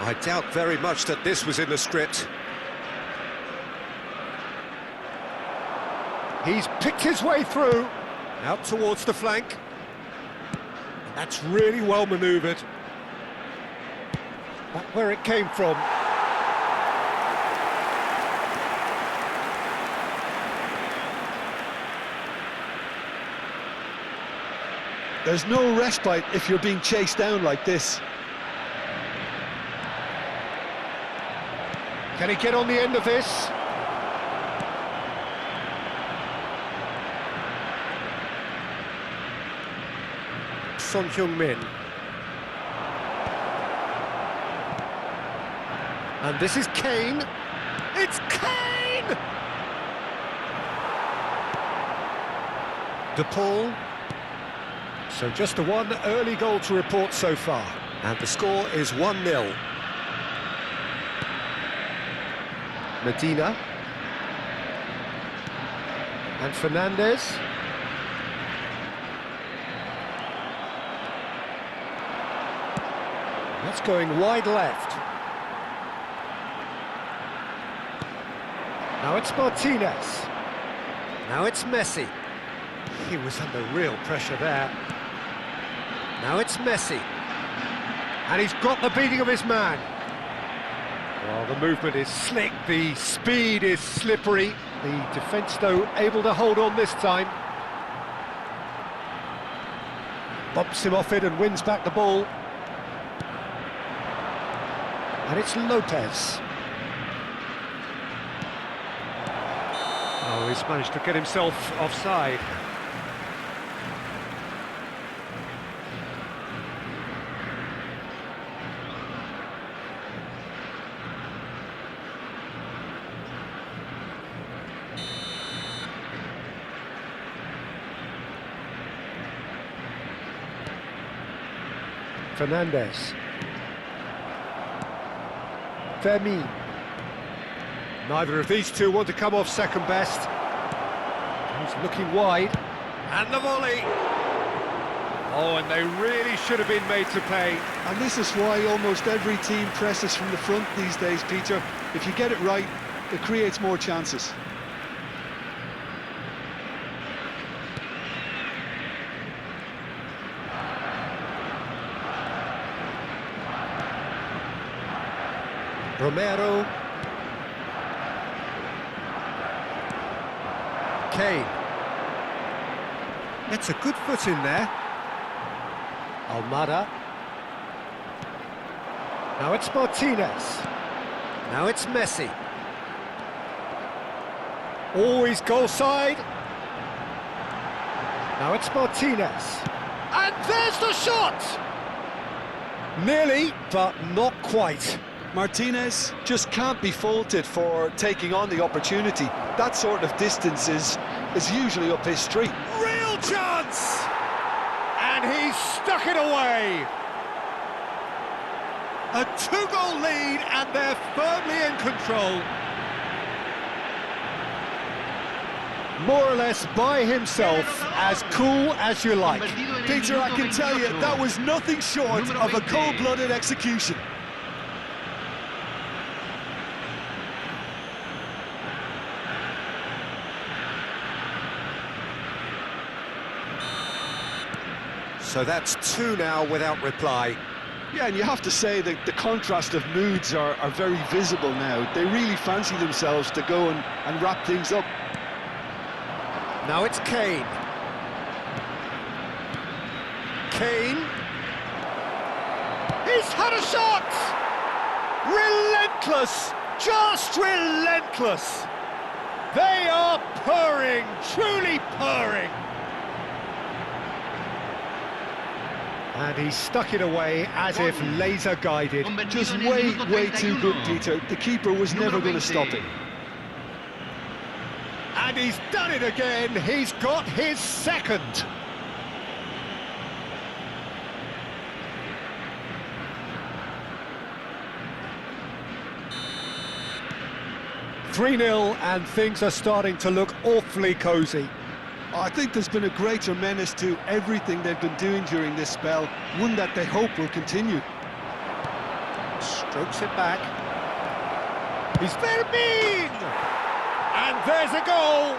I doubt very much that this was in the script. He's picked his way through, out towards the flank. That's really well manoeuvred. Back where it came from. There's no respite if you're being chased down like this. Can he get on the end of this? Son Heung-min. And this is Kane. It's Kane! De Paul. So just the one early goal to report so far. And the score is 1-0. Medina. And Fernandez. That's going wide left. Now it's Martinez. Now it's Messi. He was under real pressure there. Now it's Messi. And he's got the beating of his man. Well, the movement is slick, the speed is slippery. The defence, though, able to hold on this time. Bumps him off it and wins back the ball. And it's Lopez. Oh, he's managed to get himself offside. Fernandez. Fermin. Neither of these two want to come off second best. He's looking wide. And the volley. Oh, and they really should have been made to pay. And this is why almost every team presses from the front these days, Peter. If you get it right, it creates more chances. Romero. Kane. Gets a good foot in there. Almada. Now it's Martinez. Now it's Messi. Always goal side. Now it's Martinez. And there's the shot! Nearly, but not quite. Martinez just can't be faulted for taking on the opportunity. That sort of distance is usually up his street. Real chance! And he's stuck it away. A two-goal lead and they're firmly in control. More or less by himself, as cool as you like. Peter, I can tell you, that was nothing short of a cold-blooded execution. So that's two now without reply. Yeah, and you have to say that the contrast of moods are very visible now. They really fancy themselves to go and wrap things up. Now it's Kane. Kane. He's had a shot! Relentless! Just relentless! They are purring, truly purring! And he stuck it away as if laser-guided. Just way too good, Peter. The keeper was never going to stop him. And he's done it again. He's got his second. (3-0) and things are starting to look awfully cosy. I think there's been a greater menace to everything they've been doing during this spell, one that they hope will continue. Strokes it back. He's very mean! And there's a goal!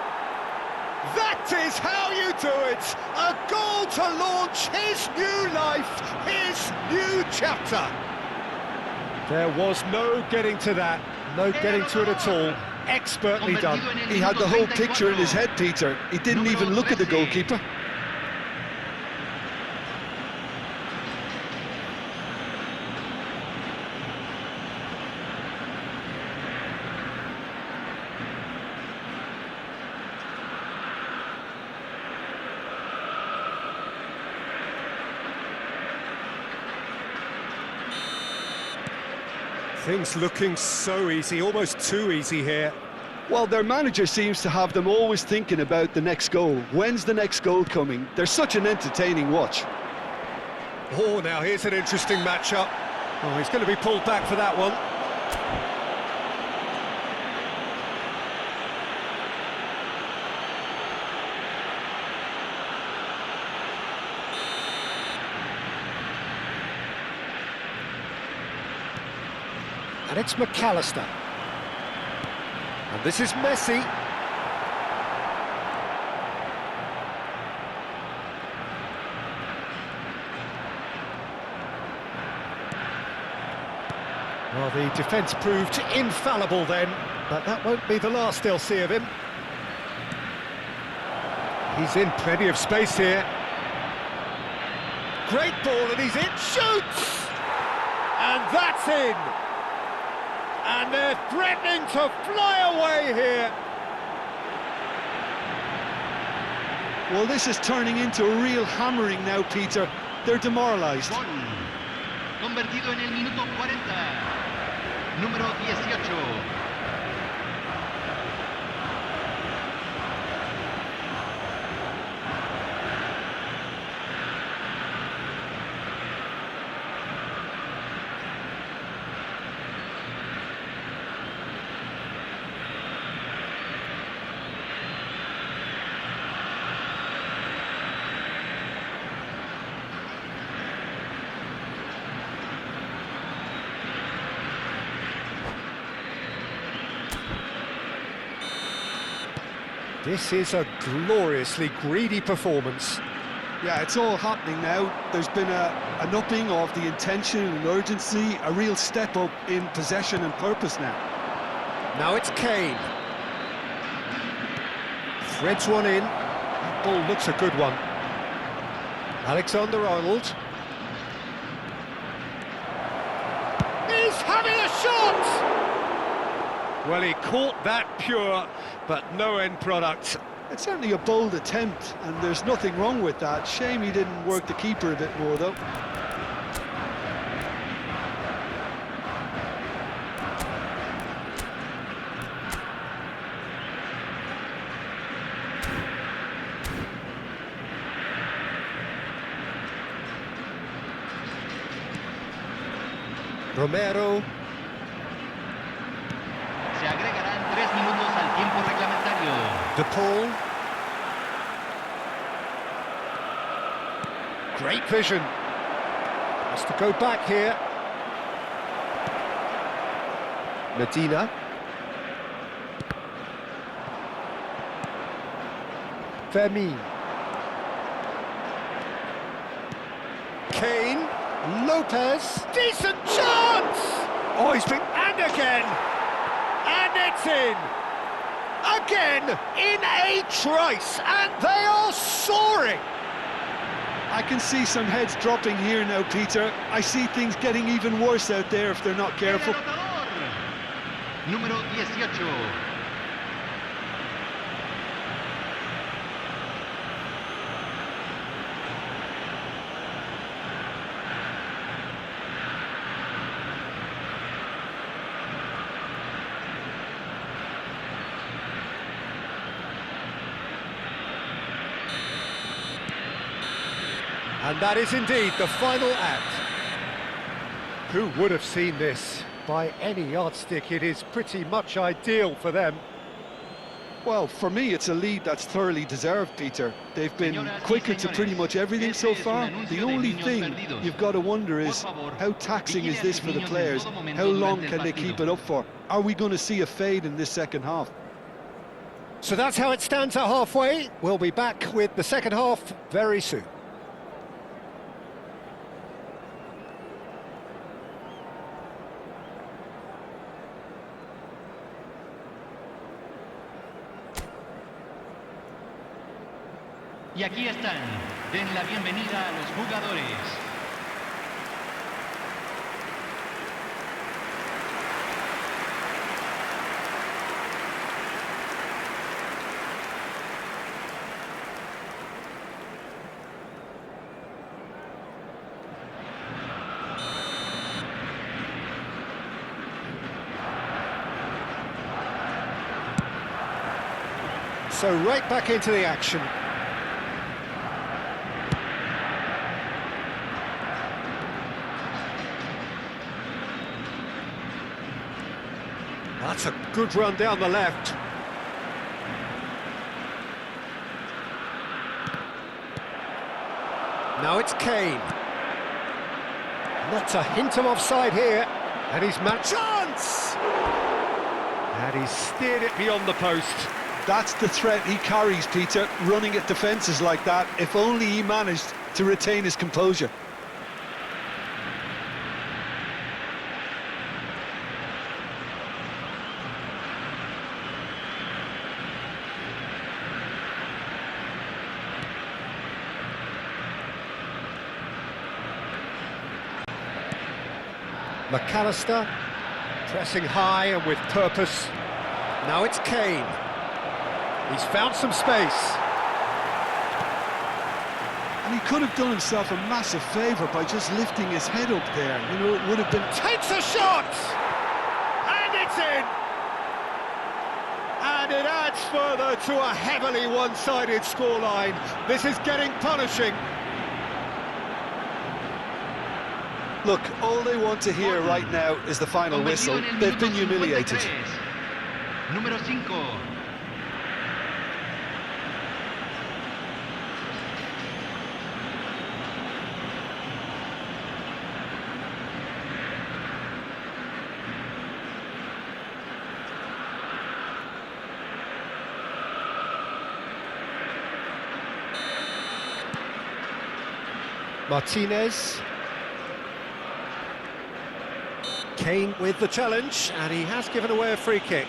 That is how you do it! A goal to launch his new life, his new chapter! There was no getting to that, no getting to it at all. Expertly done. He had the whole picture in his head, Peter. He didn't even look at the goalkeeper. Things looking so easy, almost too easy here. Well, their manager seems to have them always thinking about the next goal. When's the next goal coming? They're such an entertaining watch. Oh, now here's an interesting matchup. Oh, he's going to be pulled back for that one. And it's McAllister. And this is Messi. Well, the defence proved infallible then, but that won't be the last they'll see of him. He's in plenty of space here. Great ball, and he's in, shoots! And that's in! And they're threatening to fly away here. Well, this is turning into a real hammering now, Peter. They're demoralised. Gol. Convertido en el minuto 40. Número 18. This is a gloriously greedy performance. Yeah, it's all happening now. There's been an upping of the intention and urgency, a real step up in possession and purpose now. Now it's Kane. Threads one in. That ball looks a good one. Alexander-Arnold. He's having a shot! Well, he caught that pure, but no end product. It's certainly a bold attempt, and there's nothing wrong with that. Shame he didn't work the keeper a bit more, though. Romero. Se agregarán 3 minutos al tiempo reglamentario. De Paul. Great vision. Has to go back here. Medina. Fermin. Kane. Lopez. Decent chance! Oh, he's been... And again! And it's in! Again, in a trice, and they are soaring! I can see some heads dropping here now, Peter. I see things getting even worse out there if they're not careful. Número 18. And that is indeed the final act. Who would have seen this? By any yardstick, it is pretty much ideal for them. Well, for me, it's a lead that's thoroughly deserved, Peter. They've been quicker to pretty much everything so far. The only thing you've got to wonder is, how taxing is this for the players? How long can they keep it up for? Are we going to see a fade in this second half? So that's how it stands at halfway. We'll be back with the second half very soon. Y aquí están. Den la bienvenida a los jugadores. So right back into the action. That's a good run down the left. Now it's Kane. Not a hint of offside here. And he's chance! And he's steered it beyond the post. That's the threat he carries, Peter, running at defences like that. If only he managed to retain his composure. McAllister, pressing high and with purpose. Now it's Kane. He's found some space. And he could have done himself a massive favour by just lifting his head up there. You know, it would have been... Takes a shot! And it's in! And it adds further to a heavily one-sided scoreline. This is getting punishing. Look, all they want to hear right now is the final whistle. They've been humiliated. Número 5. Martinez. Kane with the challenge, and he has given away a free kick.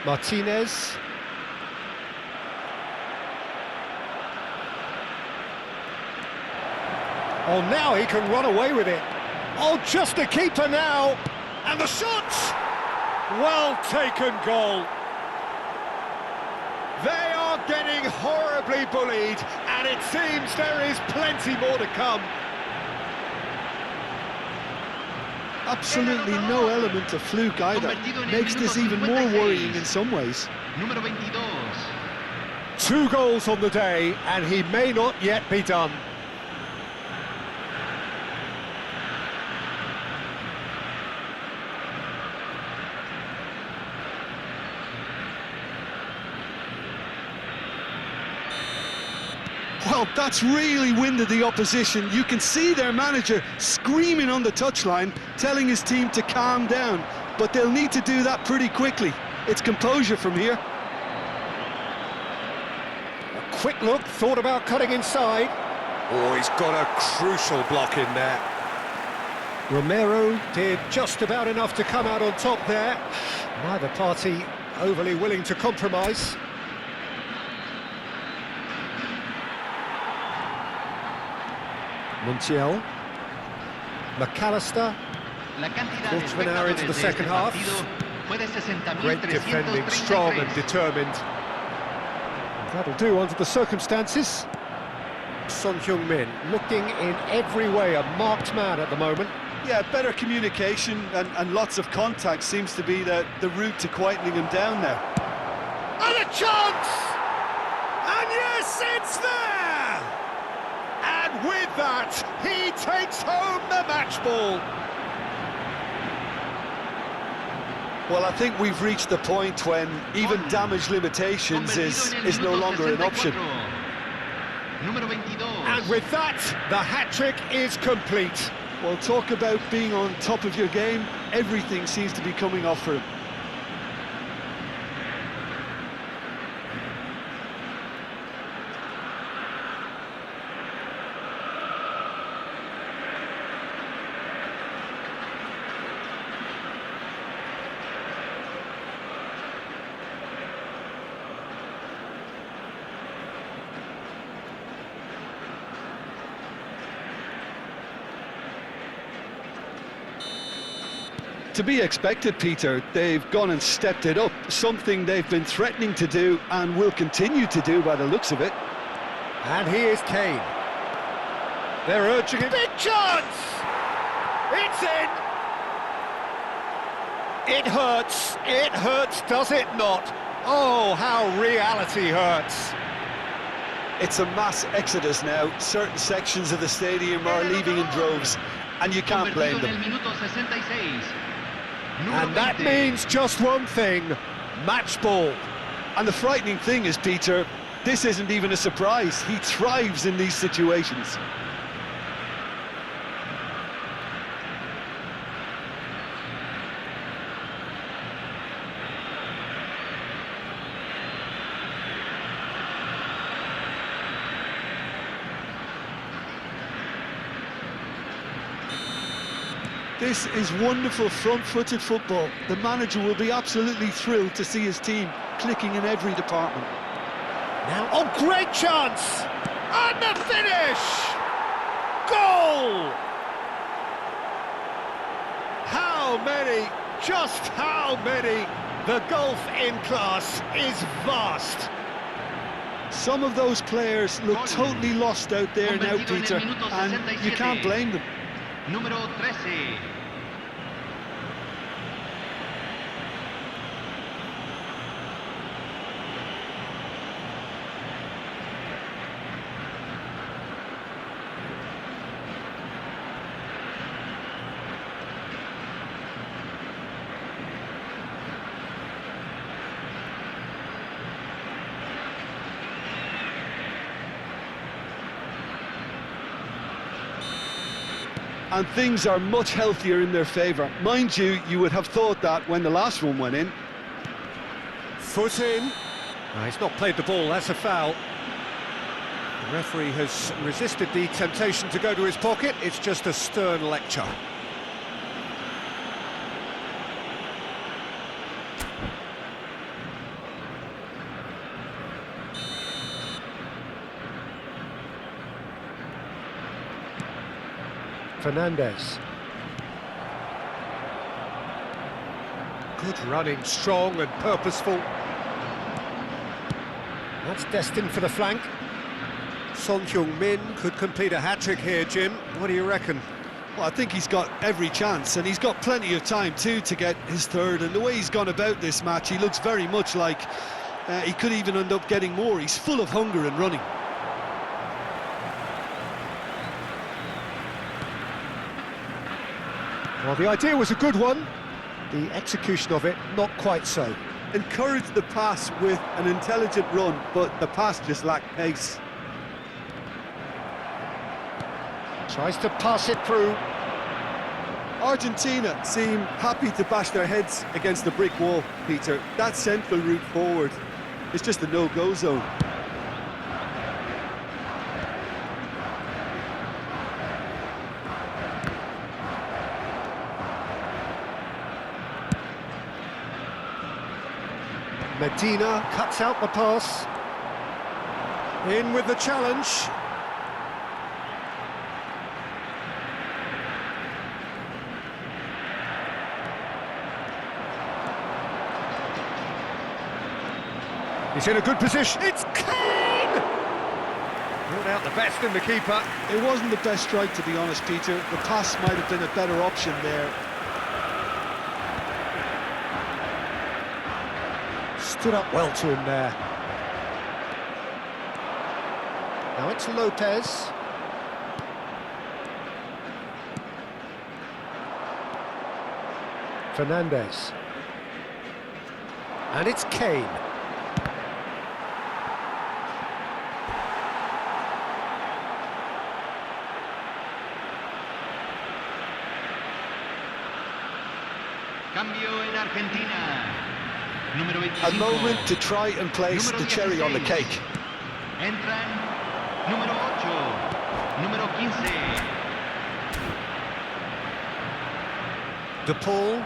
Martinez. Oh, now he can run away with it. Oh, just a keeper now. And the shot! Well taken goal. They are getting horribly bullied, and it seems there is plenty more to come. Absolutely no element of fluke either. Makes this even more worrying in some ways. Número 22. 2 goals on the day, and he may not yet be done. Well, that's really winded the opposition. You can see their manager screaming on the touchline, telling his team to calm down. But they'll need to do that pretty quickly. It's composure from here. quick look, thought about cutting inside. Oh, he's got a crucial block in there. Romero did just about enough to come out on top there. Neither party overly willing to compromise. Montiel. McAllister. Quarter of an hour into the second half. Great defending, strong and determined. That'll do under the circumstances. Son Heung-min looking in every way a marked man at the moment. Yeah, better communication and lots of contact seems to be the route to quietening him down now. And a chance! And yes, it's there! And with that, he takes home the match ball. Well, I think we've reached the point when even damage limitations is no longer an option. And with that, the hat-trick is complete. Well, talk about being on top of your game. Everything seems to be coming off for him. To be expected, Peter. They've gone and stepped it up, something they've been threatening to do and will continue to do by the looks of it. And here's Kane. They're urging it. Big chance! It's in! It hurts, does it not? Oh, how reality hurts. It's a mass exodus now. Certain sections of the stadium are leaving in droves, and you can't blame them. And that means just one thing, match ball. And the frightening thing is, Peter, this isn't even a surprise. He thrives in these situations. This is wonderful front-footed football. The manager will be absolutely thrilled to see his team clicking in every department. Now, oh, great chance! And the finish! Goal! How many, just how many? The gulf in class is vast. Some of those players look totally lost out there now, Peter, and you can't blame them. Número 13. And things are much healthier in their favour. Mind you, you would have thought that when the last one went in. Foot in. He's not played the ball, that's a foul. The referee has resisted the temptation to go to his pocket. It's just a stern lecture. Fernandez. Good running, strong and purposeful. That's destined for the flank. Son Heung-min could complete a hat-trick here, Jim. What do you reckon? Well, I think he's got every chance, and he's got plenty of time too to get his third. And the way he's gone about this match, he looks very much like he could even end up getting more. He's full of hunger and running. Well, the idea was a good one. The execution of it, not quite so. Encouraged the pass with an intelligent run, but the pass just lacked pace. Tries to pass it through. Argentina seem happy to bash their heads against the brick wall, Peter. That central route forward is just a no-go zone. Medina cuts out the pass. In with the challenge. He's in a good position. It's Kane! Brought out the best in the keeper. It wasn't the best strike, to be honest, Peter. The pass might have been a better option there. Stood up well to him there. Now it's Lopez. Fernandez. And it's Kane. Cambio en Argentina. Número 25. A moment to try and place the cherry on the cake. Entran número 8, número 15. De Paul.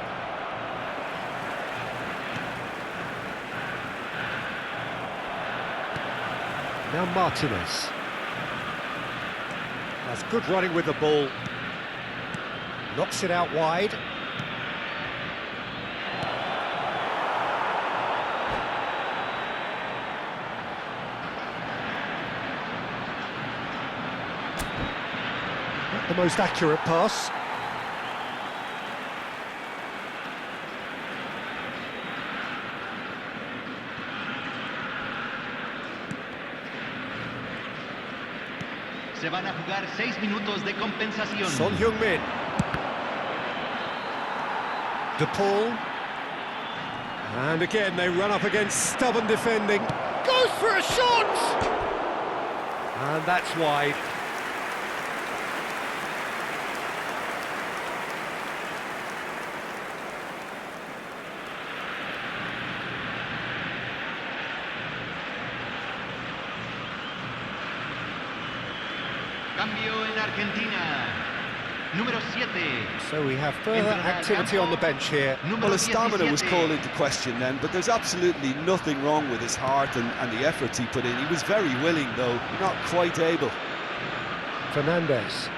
Now Martinez. That's good running with the ball. Knocks it out wide. Not the most accurate pass. Se van a jugar 6 minutos de compensación. Son Heung-min. De Paul. And again they run up against stubborn defending. Goes for a shot! And that's wide. Cambio en Argentina. Número 7. So we have further activity on the bench here. Well, his stamina was called into question then, but there's absolutely nothing wrong with his heart and the efforts he put in. He was very willing, though, not quite able. Fernandez.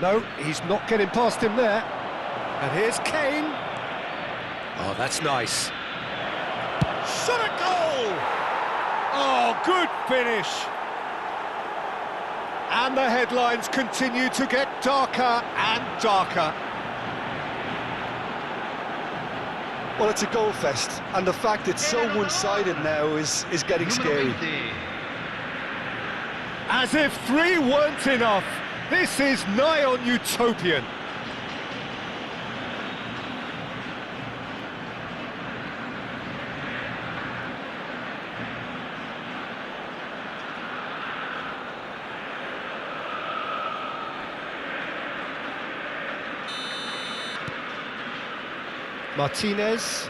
No, he's not getting past him there. And here's Kane. Oh, that's nice. Shot a goal! Oh, good finish. And the headlines continue to get darker and darker. Well, it's a goal fest, and the fact it's so one-sided now is getting scary. As if 3 weren't enough, this is nigh on utopian. Martinez.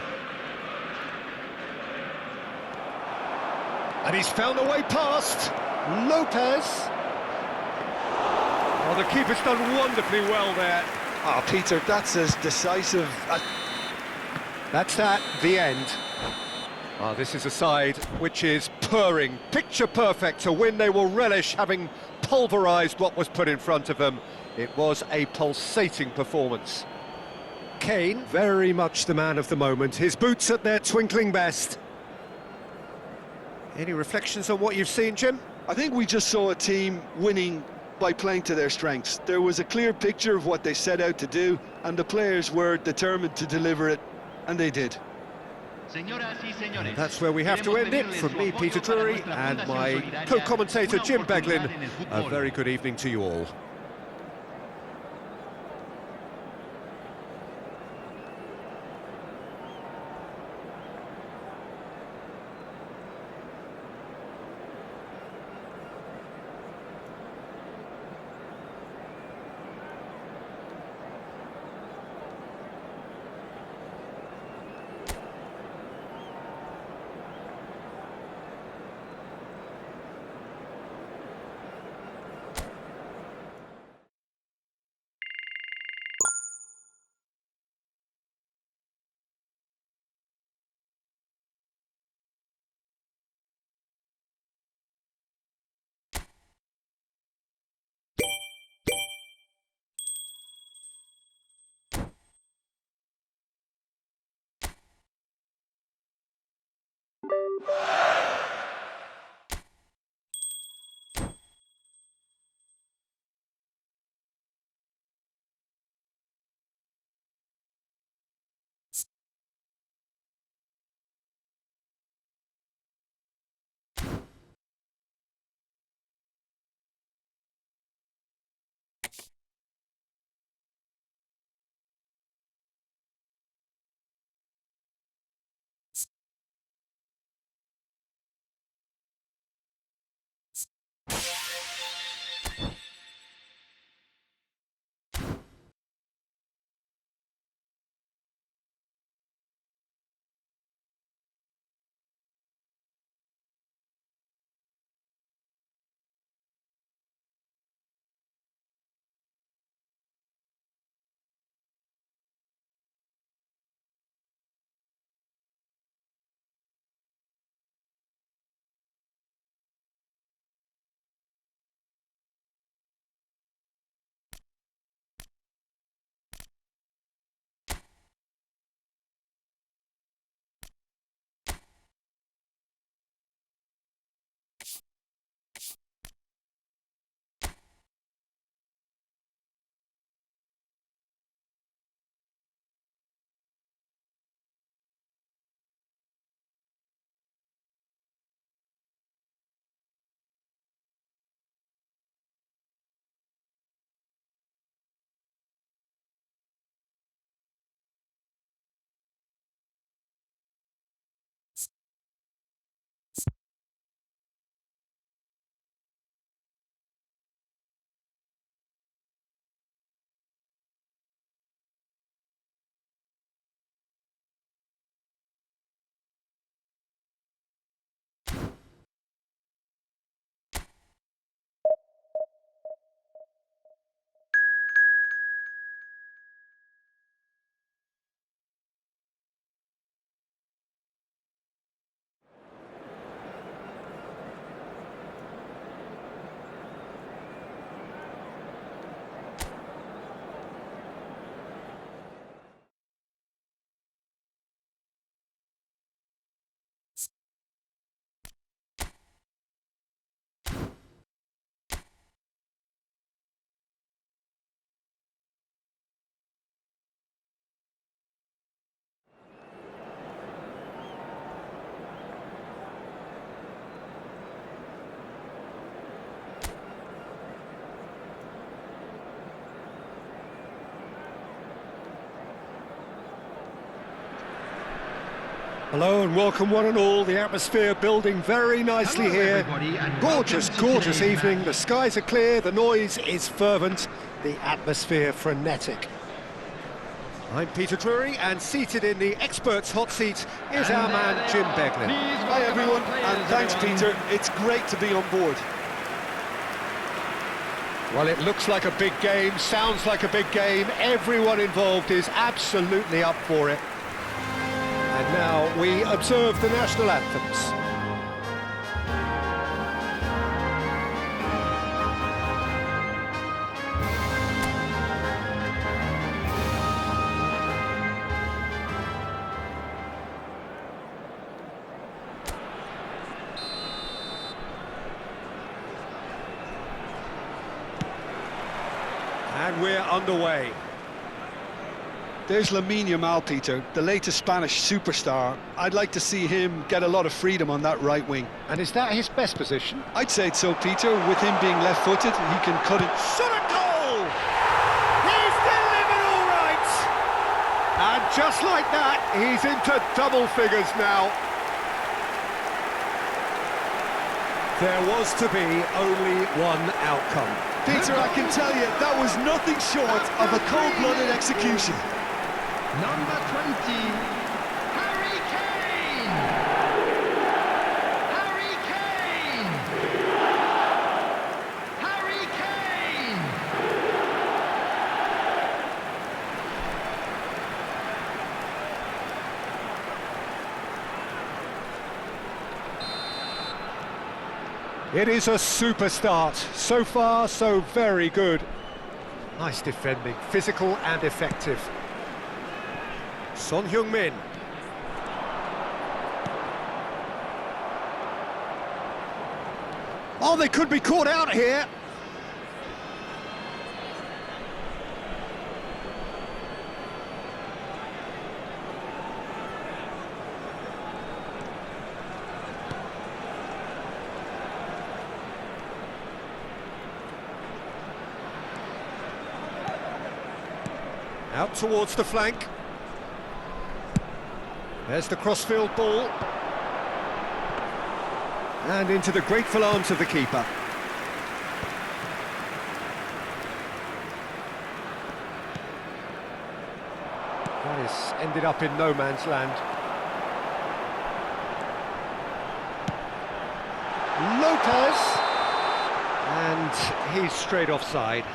And he's found a way past. Lopez. Oh, the keeper's done wonderfully well there. Oh, Peter, that's as decisive as... That's at the end. Oh, this is a side which is purring, picture perfect, to win they will relish, having pulverised what was put in front of them. It was a pulsating performance. Kane, very much the man of the moment, his boots at their twinkling best. Any reflections on what you've seen, Jim? I think we just saw a team winning by playing to their strengths. There was a clear picture of what they set out to do, and the players were determined to deliver it, and they did. And that's where we have to end it. From me, Peter Drury, and my co-commentator, Jim Beglin, a very good evening to you all. Hello and welcome one and all. The atmosphere building very nicely here. Gorgeous, gorgeous evening. The skies are clear, the noise is fervent, the atmosphere frenetic. I'm Peter Drury, and seated in the experts' hot seat is our man Jim Beglin. Hi everyone, and thanks Peter. It's great to be on board. Well, it looks like a big game, sounds like a big game. Everyone involved is absolutely up for it. And now we observe the national anthems. And we're underway. There's Lamine Yamal, Peter, the latest Spanish superstar. I'd like to see him get a lot of freedom on that right wing. And is that his best position? I'd say so, Peter. With him being left-footed, he can cut it. Shot a goal! He's delivered all right! And just like that, he's into double figures now. There was to be only one outcome. Peter, I can tell you, that was nothing short of a cold-blooded execution. Number 20, Harry Kane! Harry Kane! Harry Kane! It is a super start. So far, so very good. Nice defending, physical and effective. Son Heung-min. Oh, they could be caught out here. Out towards the flank. There's the crossfield ball. And into the grateful arms of the keeper. That has ended up in no man's land. Lopez. And he's straight offside.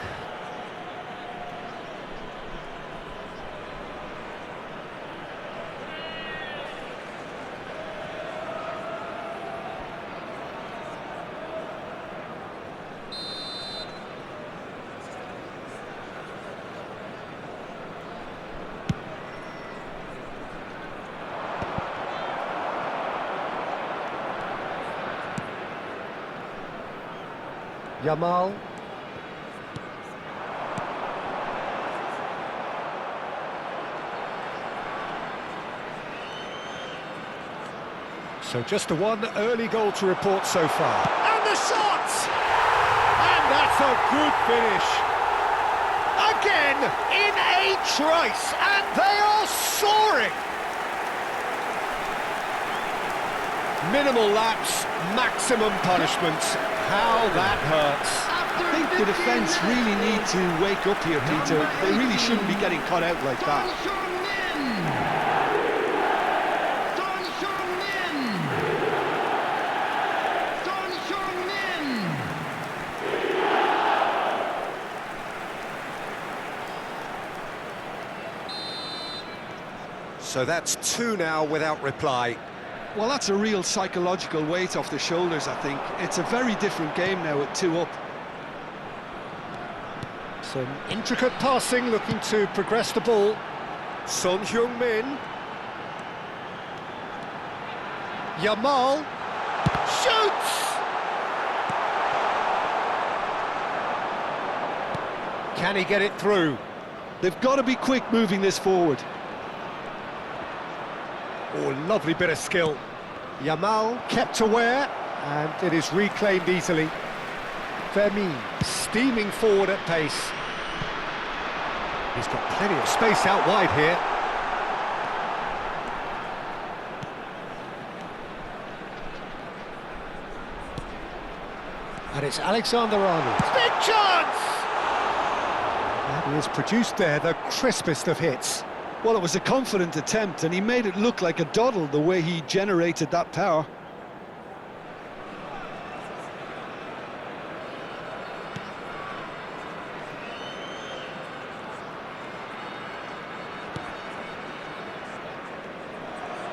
Yamal. So just the one early goal to report so far. And the shot! And that's a good finish. Again, in a trice, and they are soaring. Minimal lapse, maximum punishment. How that hurts. I think the defence really need to wake up here, Peter. They really shouldn't be getting caught out like that. So that's two now without reply. Well, that's a real psychological weight off the shoulders, I think. It's a very different game now with 2 up. Some intricate passing, looking to progress the ball. Son Heung-min. Yamal. Shoots! Can he get it through? They've got to be quick moving this forward. Oh, lovely bit of skill. Yamal kept aware, and it is reclaimed easily. Fermin steaming forward at pace. He's got plenty of space out wide here. And it's Alexander-Arnold. Big chance! And he has produced there the crispest of hits. Well, it was a confident attempt, and he made it look like a doddle the way he generated that power.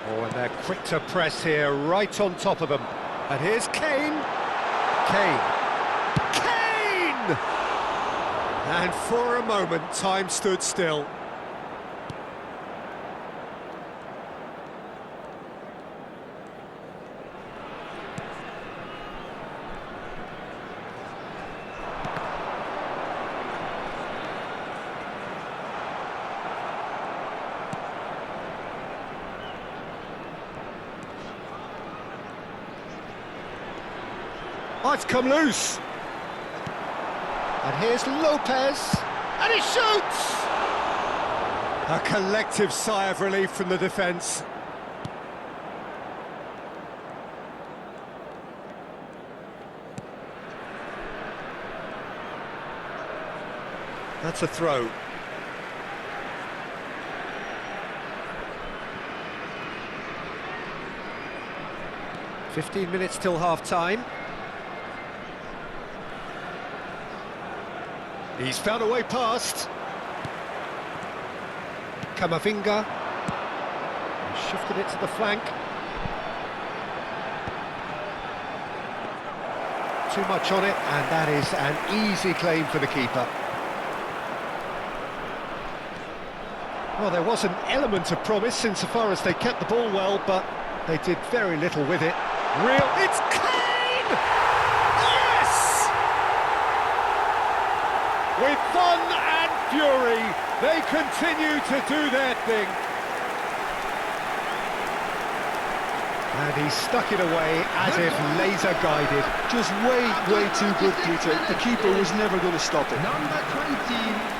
Oh, and they're quick to press here, right on top of them. And here's Kane. Kane. Kane! And for a moment, time stood still. Oh, it's come loose. And here's Lopez. And he shoots! A collective sigh of relief from the defence. That's a throw. "15 minutes till half-time. He's found a way past. Camavinga. Shifted it to the flank. Too much on it, and that is an easy claim for the keeper. Well, there was an element of promise insofar as they kept the ball well, but they did very little with it. It's Kane! Yes! With fun and fury, they continue to do their thing. And he stuck it away as if laser-guided. Just way too good, Peter. The keeper was never going to stop it. Number 20.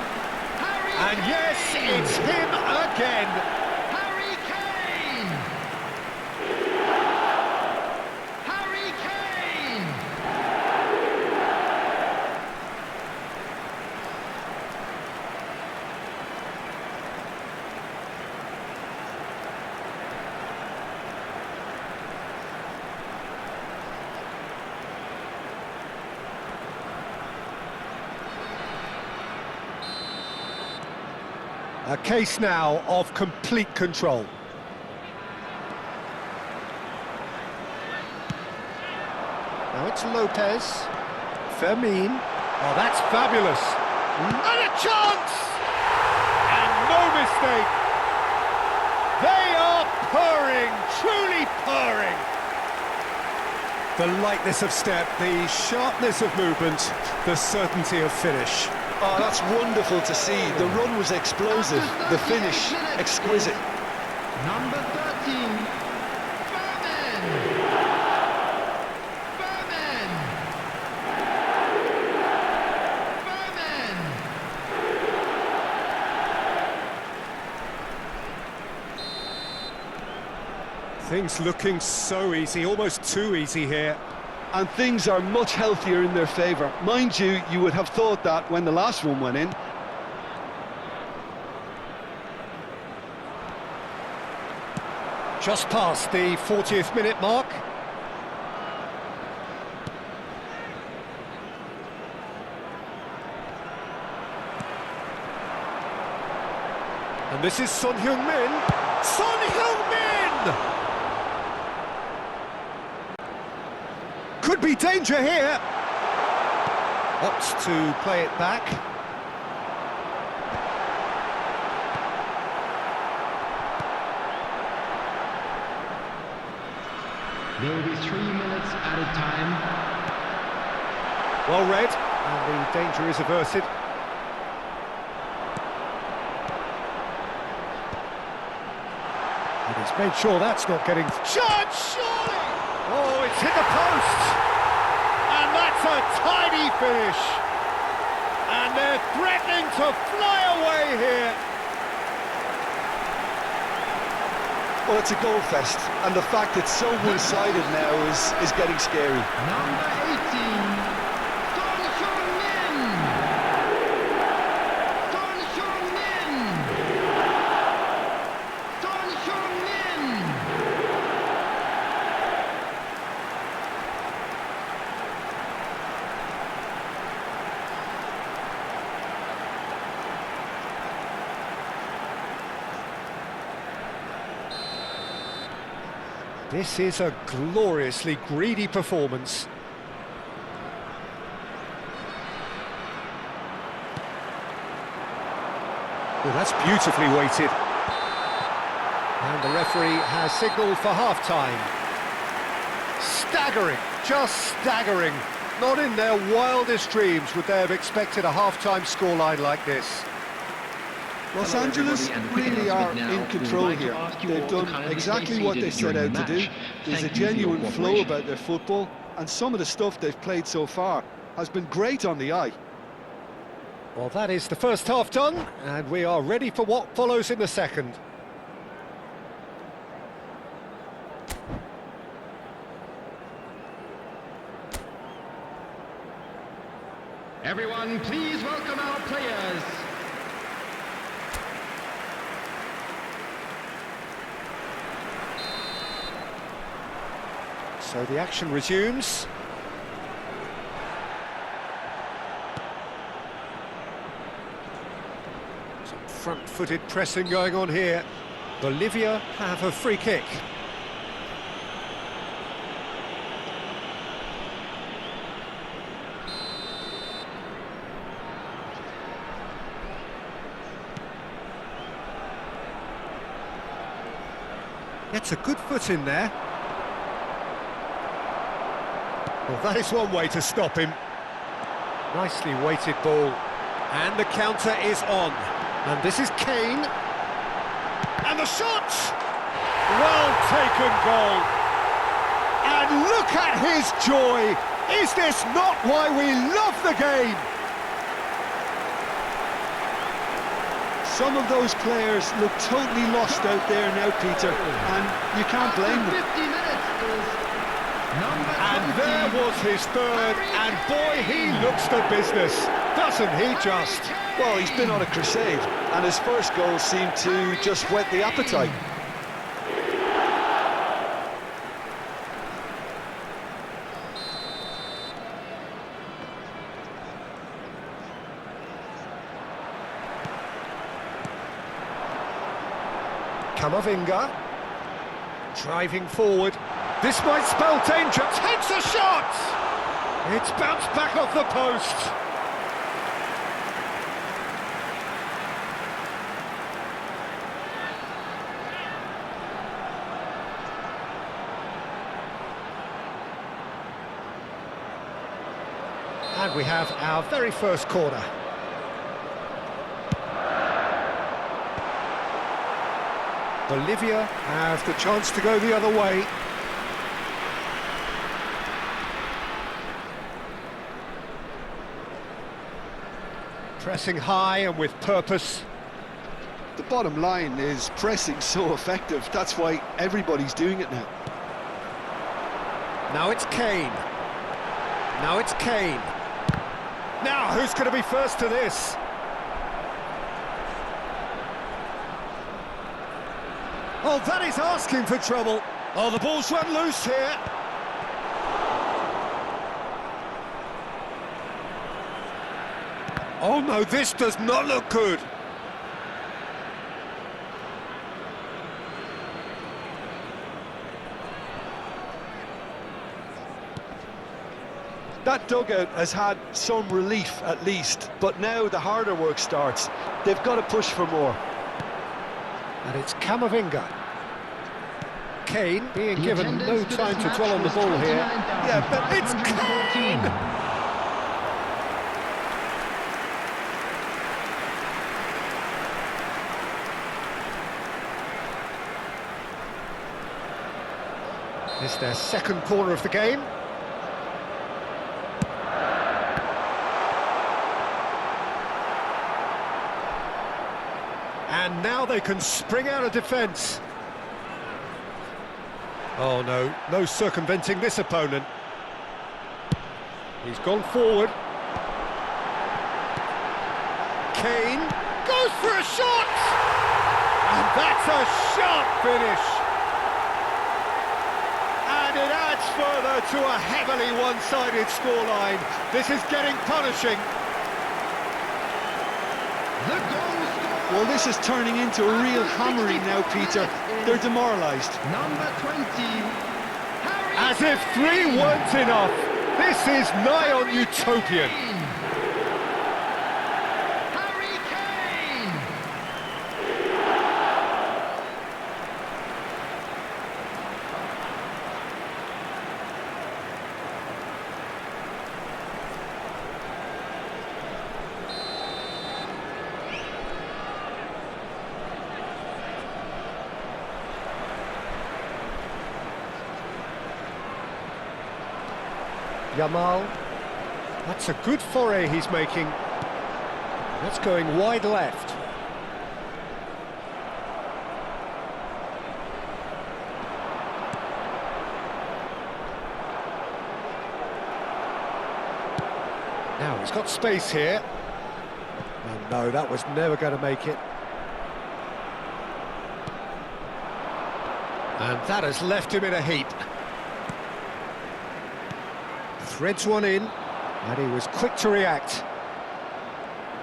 And yes, it's him again. Harry Kane. Harry Kane. A case now of complete control. Now it's Lopez. Fermin. Oh, that's fabulous. And a chance! And no mistake. They are purring, truly purring. The lightness of step, the sharpness of movement, the certainty of finish. Oh, that's wonderful to see. The run was explosive, the finish exquisite. Number 13. Berman. Berman. Berman. Things looking so easy, almost too easy here. And things are much healthier in their favour. Mind you, you would have thought that when the last one went in. Just past the 40th minute mark. And this is Son Heung-min. Son Heung-min! Could be danger here. Opts to play it back. There will be 3 minutes at a time. Well read, and the danger is averted. And he's made sure that's not getting... Shot, surely! Oh, it's hit the post! And that's a tidy finish! And they're threatening to fly away here! Well, it's a goal fest, and the fact it's so one-sided now is getting scary. Number 18. Son Heung-min. Son Heung-min. Son Heung-min. This is a gloriously greedy performance. Oh, that's beautifully weighted. And the referee has signalled for half-time. Staggering, just staggering. Not in their wildest dreams would they have expected a half-time scoreline like this. Los Angeles really are in control here. They've done exactly what they set out to do. There's a genuine flow about their football, and some of the stuff they've played so far has been great on the eye. Well, that is the first half done, and we are ready for what follows in the second. Everyone, please welcome our players. So the action resumes. Some front-footed pressing going on here. Bolivia have a free kick. Gets a good foot in there. Well, that is one way to stop him. Nicely weighted ball. And the counter is on. And this is Kane. And the shot! Well taken goal. And look at his joy. Is this not why we love the game? Some of those players look totally lost out there now, Peter, and you can't blame them. 50 minutes is number 20. And there was his third, and boy, he looks the business, doesn't he just? Well, he's been on a crusade, and his first goal seemed to just whet the appetite. Camavinga, driving forward. This might spell danger. Takes a shot! It's bounced back off the post. And we have our very first corner. Bolivia have the chance to go the other way. Pressing high and with purpose. The bottom line is pressing so effective, that's why everybody's doing it now. Now it's Kane. Now it's Kane. Now who's going to be first to this? Oh, that is asking for trouble. Oh, the ball's run loose here. Oh no, this does not look good. That dugout has had some relief at least, but now the harder work starts. They've got to push for more. And it's Camavinga. Kane being given no time to dwell on the ball here. Yeah, but it's Kane! It's their second corner of the game. And now they can spring out of defence. Oh no, no circumventing this opponent. He's gone forward. Kane goes for a shot! And that's a sharp finish! And it adds further to a heavily one-sided scoreline. This is getting punishing. The goal scorer. Well, this is turning into a real hammering now, Peter. They're demoralised. Number 20. As if 3 weren't enough. This is nigh on utopian. Harry Kane. Yamal, that's a good foray he's making. That's going wide left. Now he's got space here. Oh no, that was never going to make it. And that has left him in a heap. Threads one in, and he was quick to react.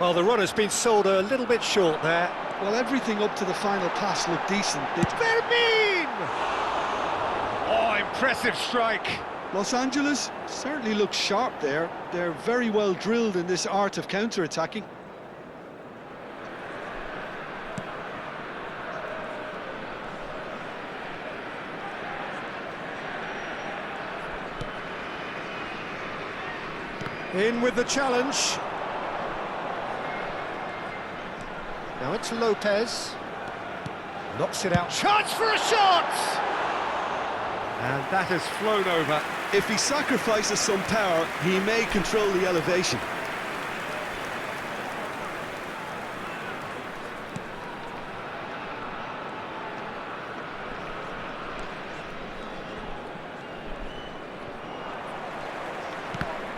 Well, the run has been sold a little bit short there. Well, everything up to the final pass looked decent. Fermin! Oh, impressive strike. Los Angeles certainly looks sharp there. They're very well drilled in this art of counter-attacking. In with the challenge. Now it's Lopez. Knocks it out. Chance for a shot! And that has flown over. If he sacrifices some power, he may control the elevation.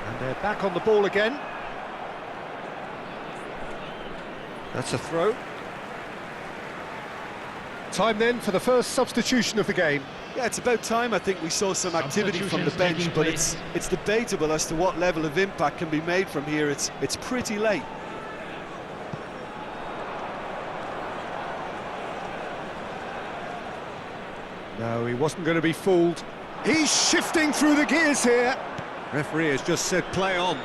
And they're back on the ball again. That's a throw. Time then for the first substitution of the game. Yeah, it's about time I think we saw some activity from the bench, but it's debatable as to what level of impact can be made from here. It's pretty late. No, he wasn't going to be fooled. He's shifting through the gears here. Referee has just said play on.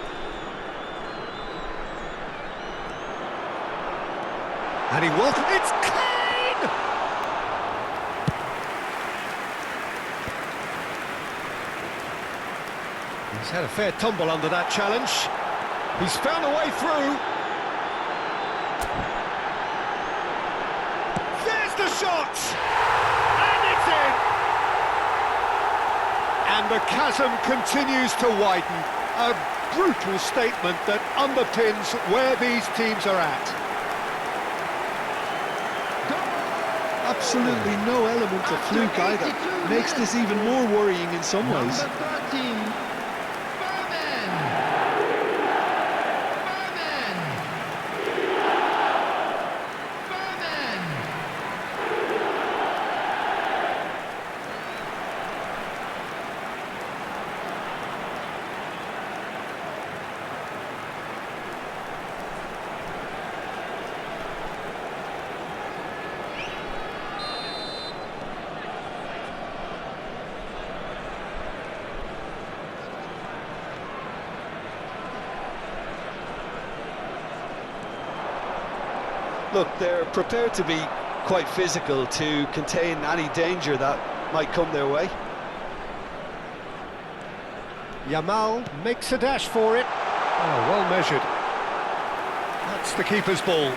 And he welcomes... It's Kane! He's had a fair tumble under that challenge. He's found a way through. There's the shot! And it's in! And the chasm continues to widen. A brutal statement that underpins where these teams are at. Absolutely no element of fluke either. Makes this even more worrying in some ways. Look, they're prepared to be quite physical to contain any danger that might come their way. Yamal makes a dash for it. Oh, well measured. That's the keeper's ball.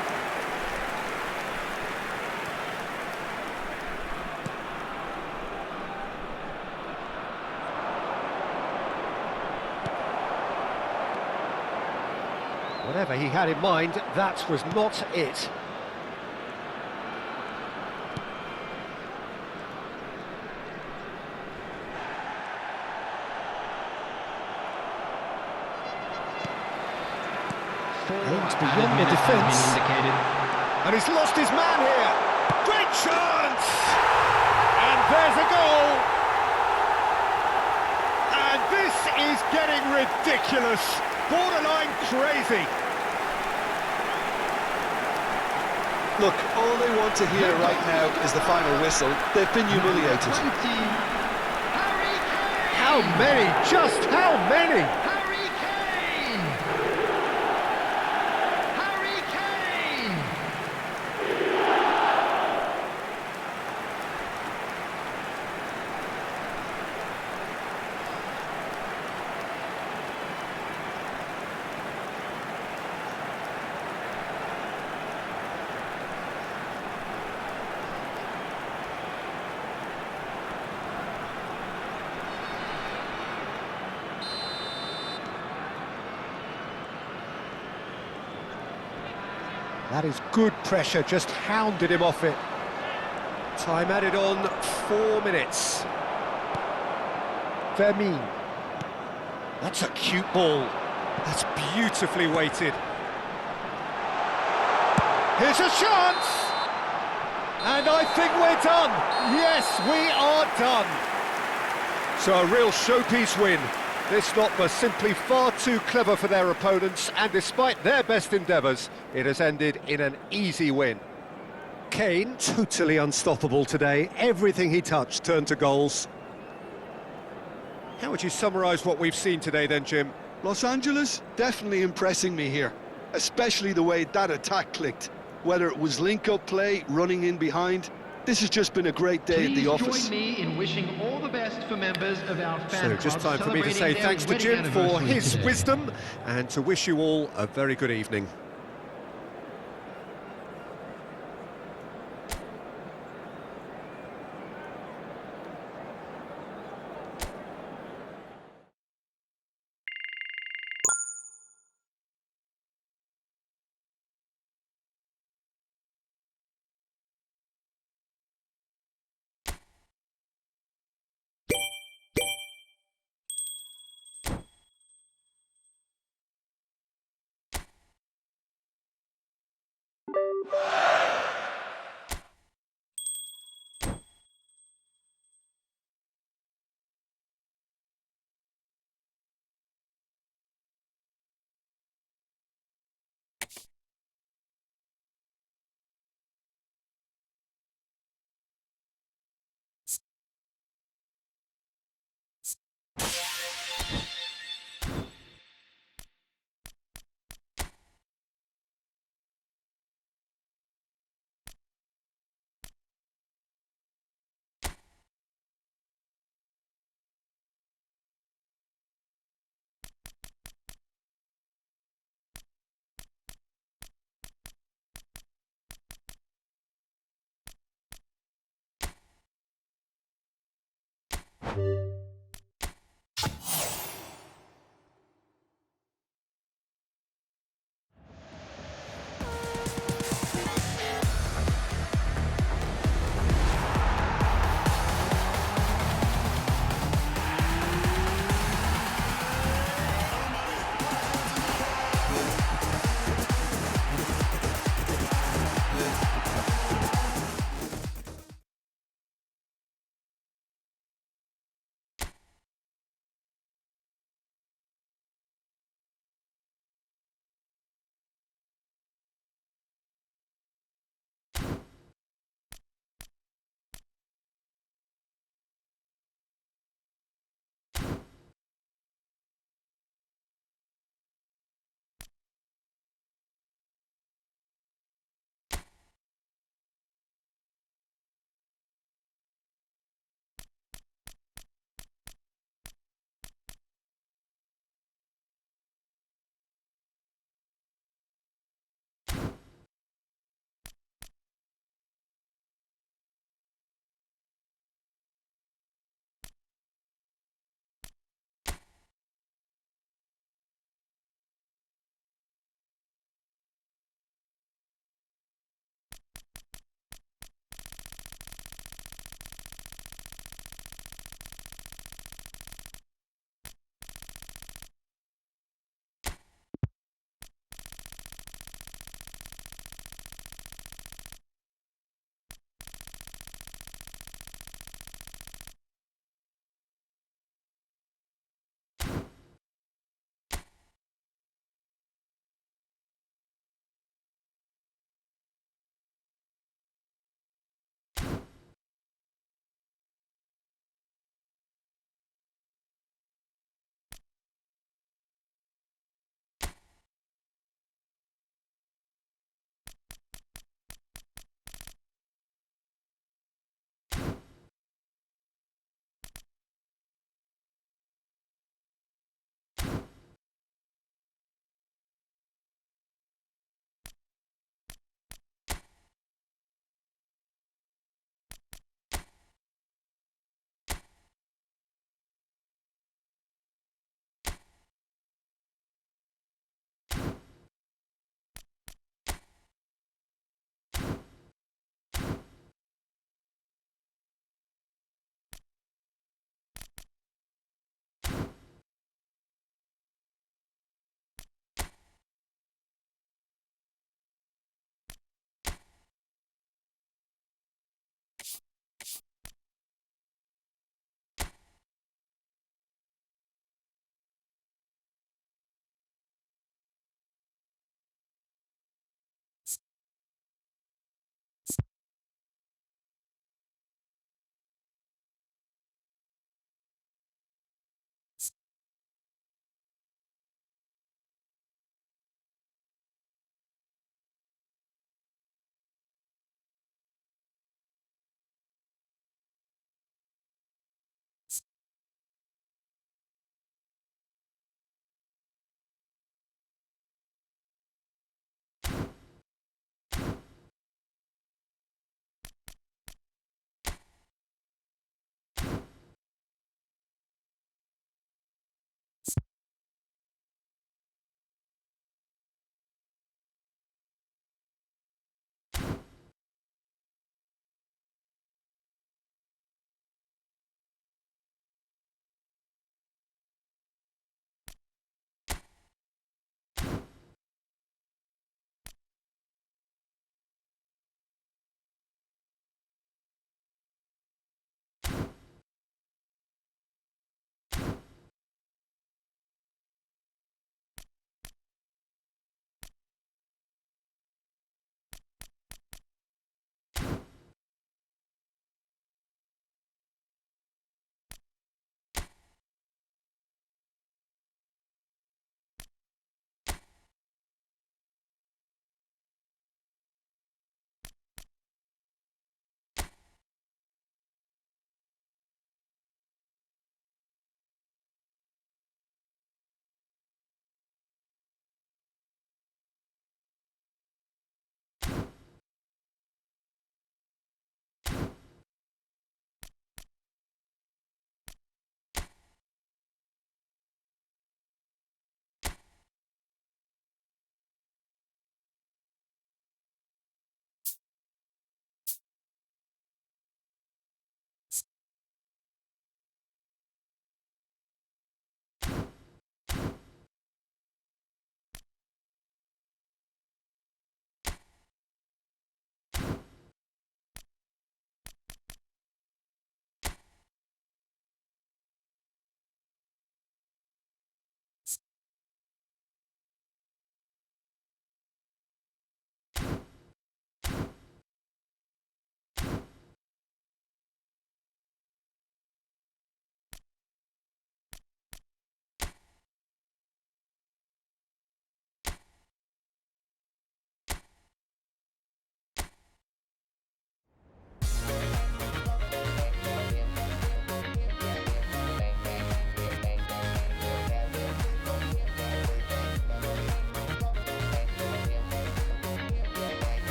Whatever he had in mind, that was not it. Aims beyond the defence. And he's lost his man here. Great chance! And there's a goal! And this is getting ridiculous. Borderline crazy. Look, all they want to hear right now is the final whistle. They've been humiliated. How many? Just how many? That is good pressure, just hounded him off it. Time added on, 4 minutes. Vermin. That's a cute ball. That's beautifully weighted. Here's a chance! And I think we're done. Yes, we are done. So a real showpiece win. This lot was simply far too clever for their opponents, and despite their best endeavours, it has ended in an easy win. Kane, totally unstoppable today. Everything he touched turned to goals. How would you summarise what we've seen today then, Jim? Los Angeles, definitely impressing me here, especially the way that attack clicked. Whether it was link-up play, running in behind, this has just been a great day at the office. Join me in wishing all the best for members of our fan So just club time for me to say celebrating thanks to their Jim wedding for anniversary his today. wisdom, and to wish you all a very good evening.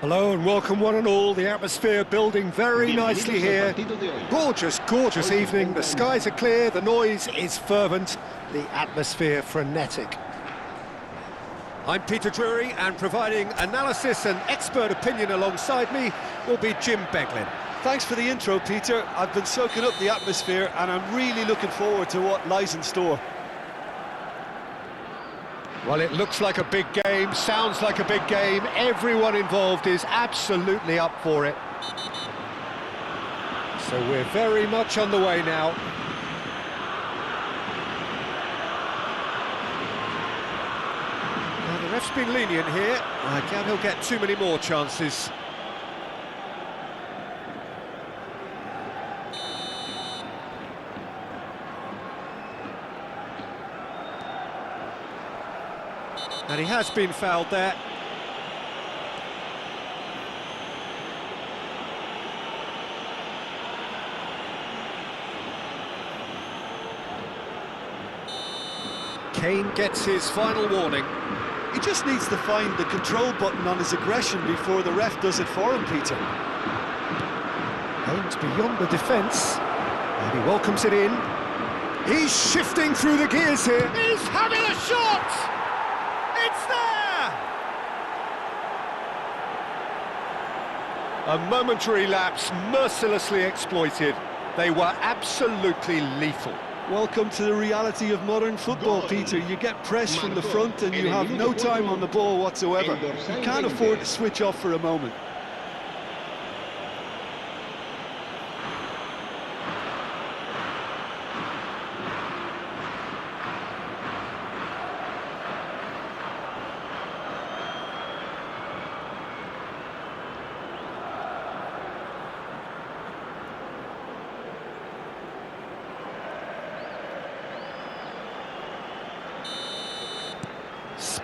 Hello and welcome one and all. The atmosphere building very nicely here. Gorgeous, gorgeous evening. The skies are clear, the noise is fervent, the atmosphere frenetic. I'm Peter Drury, and providing analysis and expert opinion alongside me will be Jim Beglin. Thanks for the intro, Peter. I've been soaking up the atmosphere and I'm really looking forward to what lies in store. Well, it looks like a big game, sounds like a big game. Everyone involved is absolutely up for it. So we're very much on the way now. Now, the ref's been lenient here. I doubt he'll get too many more chances. And he has been fouled there. Kane gets his final warning. He just needs to find the control button on his aggression before the ref does it for him, Peter. Kane's beyond the defence, and he welcomes it in. He's shifting through the gears here. He's having a shot! It's there! A momentary lapse, mercilessly exploited. They were absolutely lethal. Welcome to the reality of modern football, Peter. You get pressed from the front and you have no time on the ball whatsoever. You can't afford to switch off for a moment.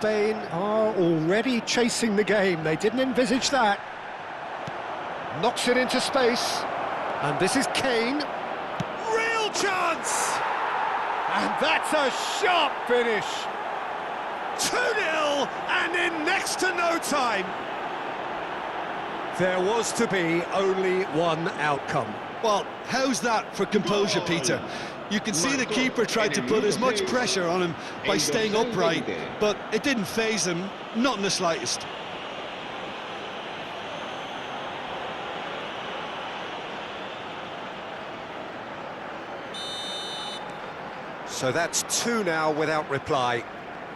Spain are already chasing the game. They didn't envisage that. Knocks it into space. And this is Kane. Real chance! And that's a sharp finish. 2-0 and in next to no time. There was to be only one outcome. Well, how's that for composure, Peter? You can see the keeper tried to put as much pressure on him by staying upright, but it didn't faze him, not in the slightest. So that's 2 now without reply.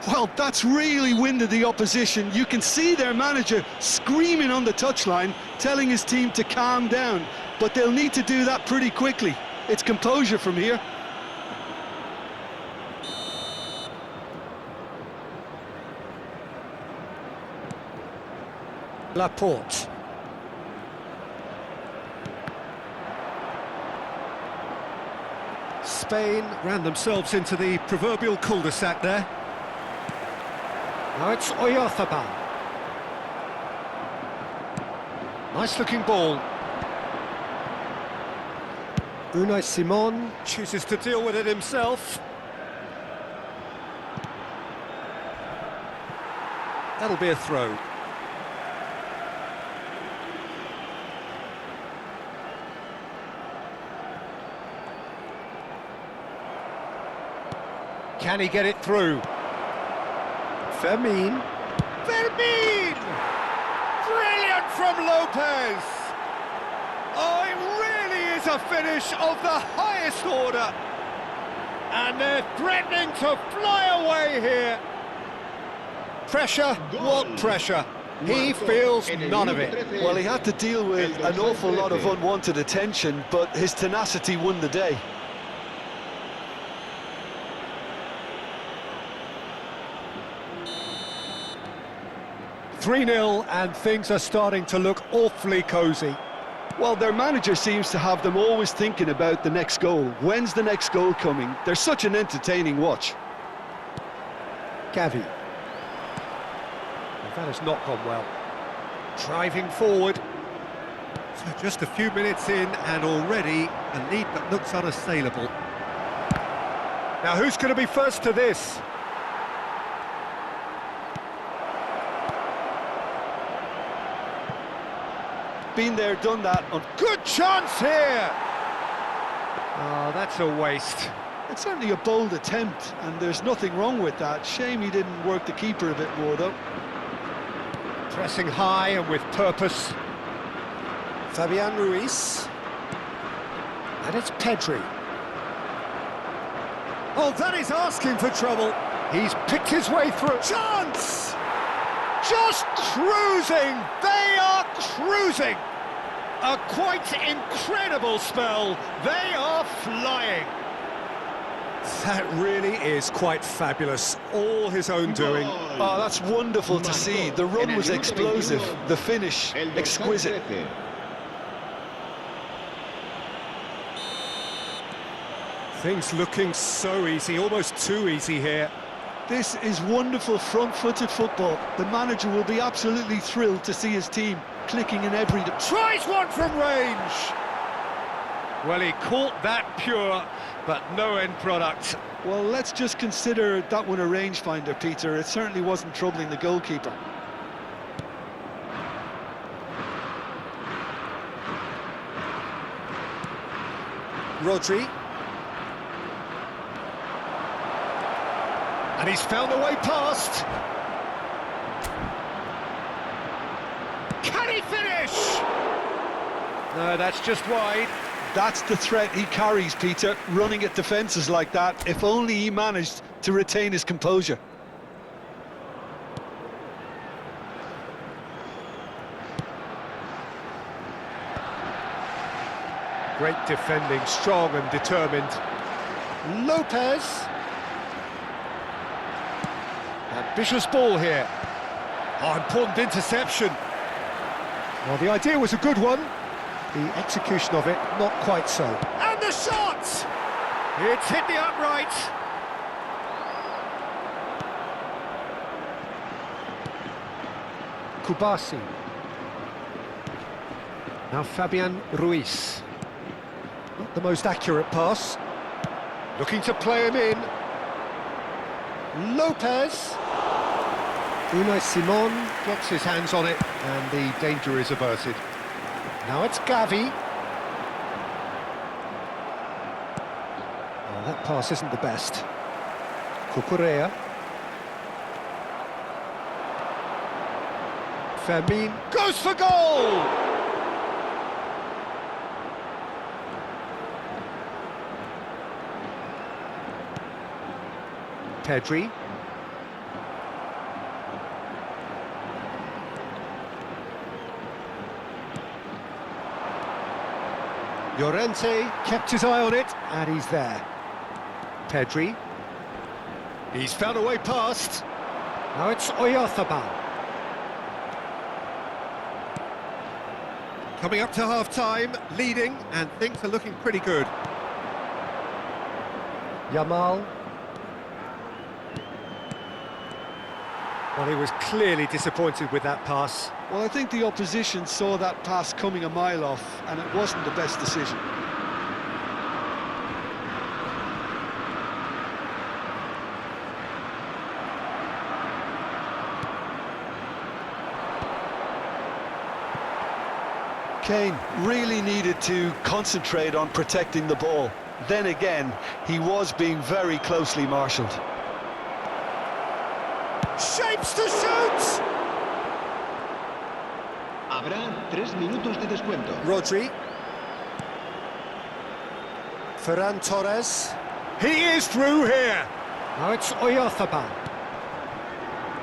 Well, that's really winded the opposition. You can see their manager screaming on the touchline, telling his team to calm down, but they'll need to do that pretty quickly. It's composure from here. Laporte. Spain ran themselves into the proverbial cul-de-sac there. Now it's Oyarzabal. Nice-looking ball. Unai Simon chooses to deal with it himself. That'll be a throw. Can he get it through? Fermin. Brilliant from Lopez! Oh, it really is a finish of the highest order. And they're threatening to fly away here. Pressure? What pressure? He feels none of it. Well, he had to deal with an awful lot of unwanted attention, but his tenacity won the day. "3-0 and things are starting to look awfully cosy. Well, their manager seems to have them always thinking about the next goal. When's the next goal coming? They're such an entertaining watch. Gavi. That has not gone well. Driving forward. So just a few minutes in and already a lead that looks unassailable. Now who's going to be first to this? Been there, done that. Good chance here! Oh, that's a waste. It's certainly a bold attempt, and there's nothing wrong with that. Shame he didn't work the keeper a bit more, though. Pressing high and with purpose. Fabian Ruiz. And it's Pedri. Oh, that is asking for trouble. He's picked his way through. Chance! Just cruising! They are cruising! A quite incredible spell. They are flying. That really is quite fabulous. All his own doing. Oh, that's wonderful to see. The run was explosive, the finish exquisite. Things looking so easy, almost too easy here. This is wonderful front-footed football. The manager will be absolutely thrilled to see his team clicking in every... Tries one from range! Well, he caught that pure, but no end product. Well, let's just consider that one a rangefinder, Peter. It certainly wasn't troubling the goalkeeper. Rodri. And he's found a way past. Can he finish? No, that's just wide. That's the threat he carries, Peter, running at defences like that. If only he managed to retain his composure. Great defending, strong and determined. Lopez. Ambitious ball here. Oh, important interception. Well, the idea was a good one. The execution of it, not quite so. And the shot! It's hit the upright. Kubasi. Now Fabian Ruiz. Not the most accurate pass. Looking to play him in. Lopez. Unai Simon gets his hands on it, and the danger is averted. Now it's Gavi. Oh, that pass isn't the best. Cucurella. Fermin goes for goal! Pedri. Llorente kept his eye on it, and he's there. Pedri. He's found a way past. Now it's Oyarzabal. Coming up to half-time, leading, and things are looking pretty good. Yamal. Well, he was clearly disappointed with that pass. Well, I think the opposition saw that pass coming a mile off, and it wasn't the best decision. Kane really needed to concentrate on protecting the ball. Then again, he was being very closely marshalled. Shapes to shoot! Habrá 3 minutos de descuento. Rodri. Ferran Torres. He is through here. Now it's Oyarzabal.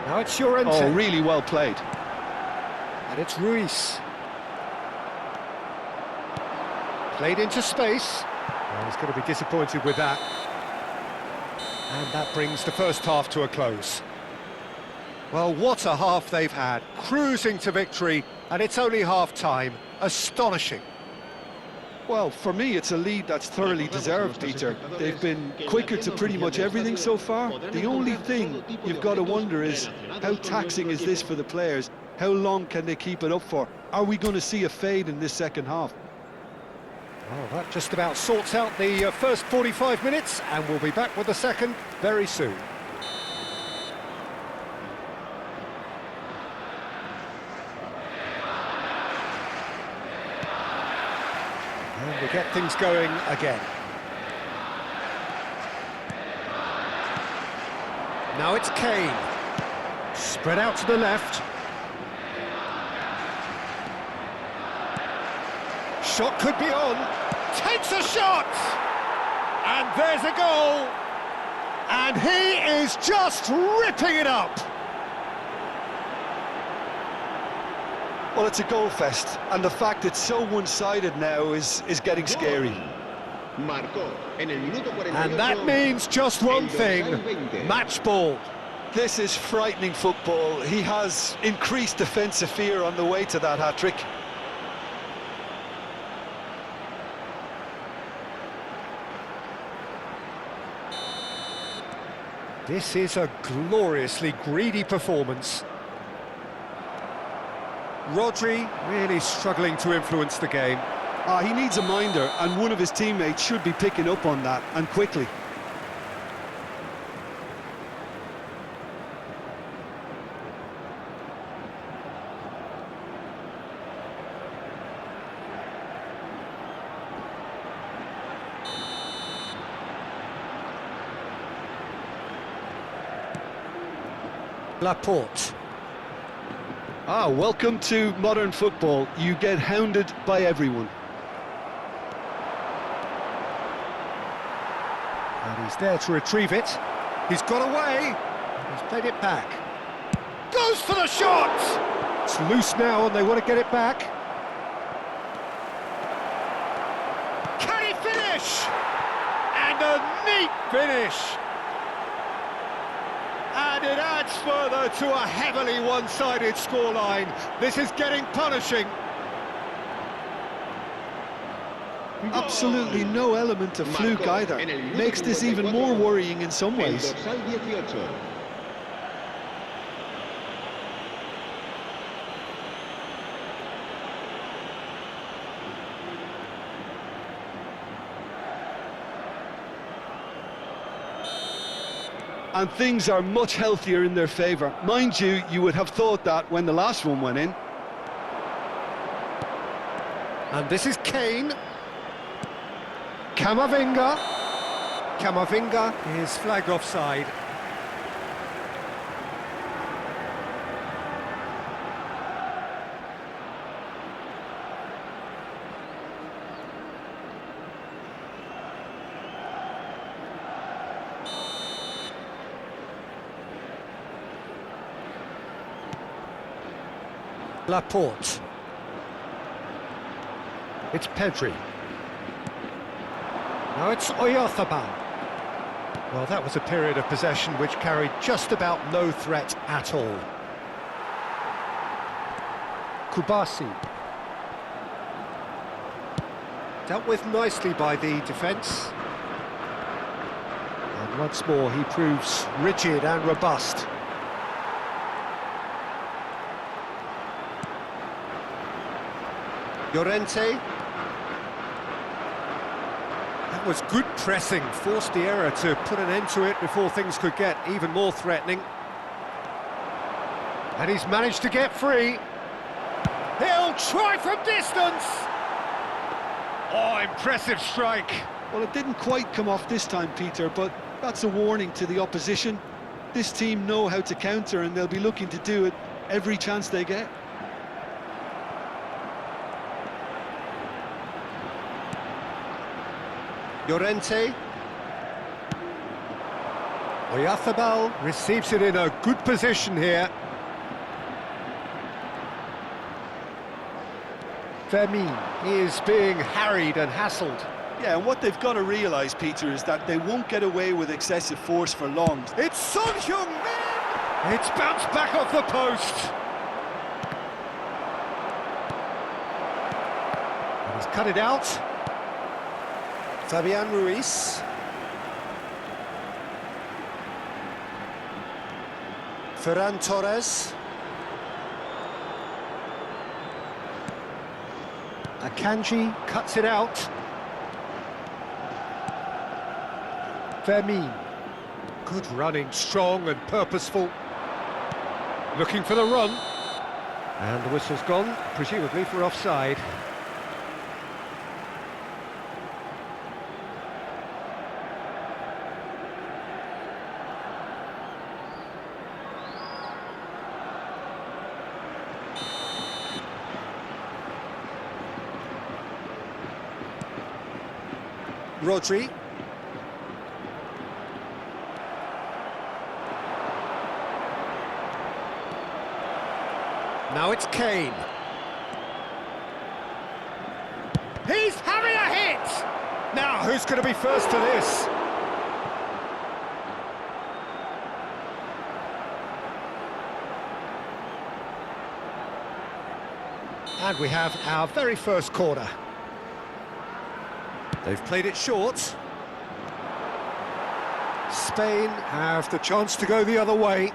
Now it's Llorente. Oh, really well played. And it's Ruiz. Played into space. Oh, he's going to be disappointed with that. And that brings the first half to a close. Well, what a half they've had. Cruising to victory, and it's only half-time. Astonishing. Well, for me, it's a lead that's thoroughly deserved, Peter. They've been quicker to pretty much everything so far. The only thing you've got to wonder is, how taxing is this for the players? How long can they keep it up for? Are we going to see a fade in this second half? Well, that just about sorts out the first 45 minutes, and we'll be back with the second very soon. And we get things going again. Now it's Kane. Spread out to the left. Shot could be on. Takes a shot! And there's a goal. And he is just ripping it up. Well, it's a goal fest, and the fact it's so one-sided now is getting scary. And that means just one thing, match ball. This is frightening football. He has increased defensive fear on the way to that hat-trick. This is a gloriously greedy performance. Rodri really struggling to influence the game. He needs a minder, and one of his teammates should be picking up on that, and quickly. Laporte. Welcome to modern football. You get hounded by everyone. And he's there to retrieve it. He's got away. He's played it back. Goes for the shot! It's loose now and they want to get it back. Can he finish? And a neat finish. And it adds further to a heavily one-sided scoreline. This is getting punishing. Absolutely no element of fluke either. Makes this even more worrying in some ways. and things are much healthier in their favour. Mind you, you would have thought that when the last one went in. And this is Kane. Camavinga. Camavinga is flagged offside. Laporte. It's Pedri. Now it's Oyarzabal. Well, that was a period of possession which carried just about no threat at all. Kubasi. Dealt with nicely by the defence. And once more he proves rigid and robust. Llorente. That was good pressing, forced the error to put an end to it before things could get even more threatening. And he's managed to get free. He'll try from distance! Oh, impressive strike. Well, it didn't quite come off this time, Peter, but that's a warning to the opposition. This team know how to counter and they'll be looking to do it every chance they get. Llorente. Oyarzabal receives it in a good position here. Fermin is being harried and hassled. Yeah, and what they've got to realise, Peter, is that they won't get away with excessive force for long. It's Son Heung-min! It's bounced back off the post. And he's cut it out. Fabian Ruiz. Ferran Torres. Akanji cuts it out. Fermin. Good running, strong and purposeful. Looking for the run. And the whistle's gone, presumably for offside. Rodri. Now it's Kane. He's having a hit! Now, who's going to be first to this? And we have our very first corner. They've played it short. Spain have the chance to go the other way.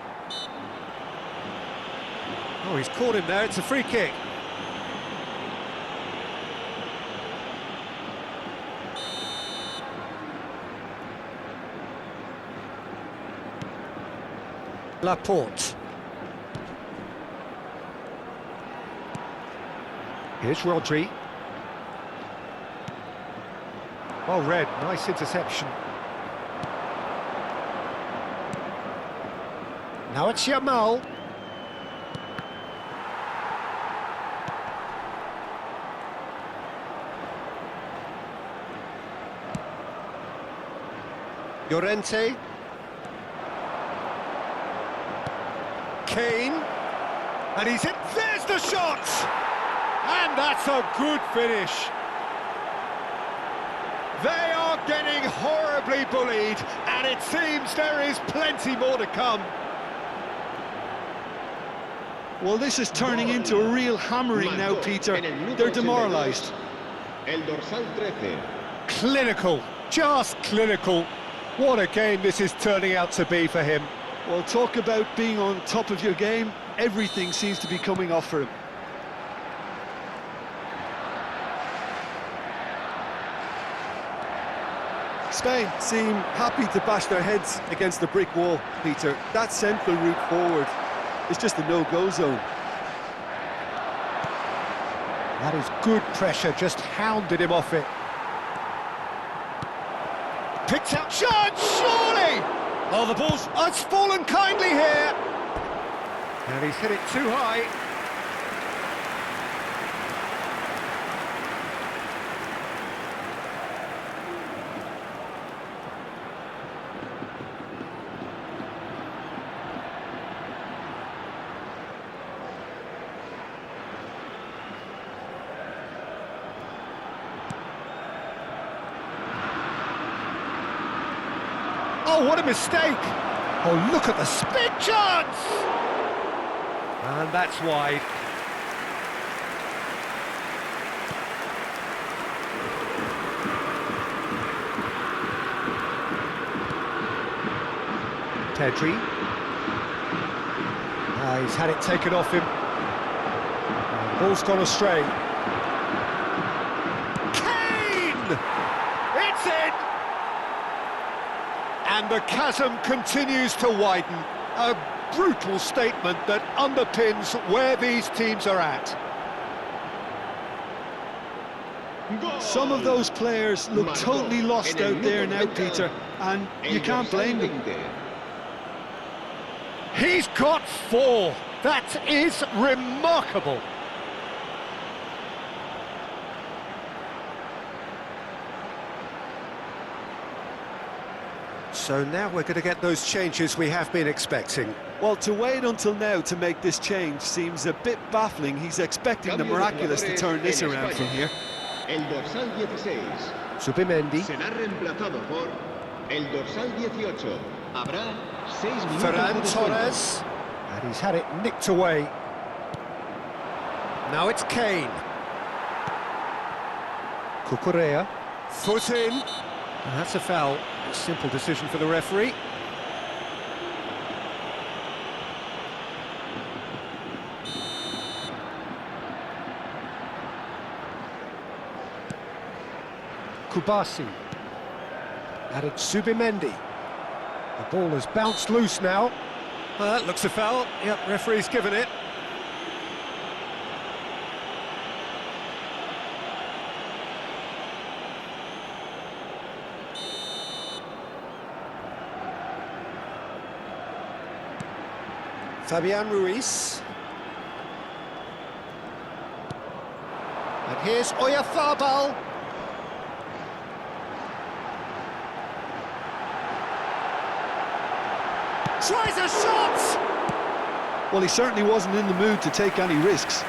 Oh, he's caught him there, it's a free kick. Laporte. Here's Rodri. Well read, nice interception. Now it's Yamal. Llorente. Kane. And he's hit. There's the shot! And that's a good finish. They are getting horribly bullied, and it seems there is plenty more to come. Well, this is turning into a real hammering now, Peter. They're demoralised. Clinical, just clinical. What a game this is turning out to be for him. Well, talk about being on top of your game. Everything seems to be coming off for him. Spain seem happy to bash their heads against the brick wall, Peter. That central route forward is just a no-go zone. That is good pressure, just hounded him off it. Picked out chance, surely! Oh, the ball's... Oh, it's fallen kindly here! And he's hit it too high. Oh, what a mistake! Oh, look at the spin chance! And that's wide. Pedri. He's had it taken off him. Ball's gone astray. Kane! It's in! And the chasm continues to widen. A brutal statement that underpins where these teams are at. Some of those players look totally lost out there now, Peter, and you can't blame them. He's got 4. That is remarkable. So now we're going to get those changes we have been expecting. Well, to wait until now to make this change seems a bit baffling. He's expecting the miraculous to turn this around from here. El dorsal 16. Zubimendi. Será reemplazado por el dorsal 18. Habrá 6 minutos Ferran de descuento. Torres. And he's had it nicked away. Now it's Kane. Cucurella. Foot in. And that's a foul. A simple decision for the referee. Kubasi. And it's Zubimendi. The ball has bounced loose now. That looks a foul. Yep, referee's given it. Fabian Ruiz. And here's Oyarzabal. Tries a shot! Well, he certainly wasn't in the mood to take any risks.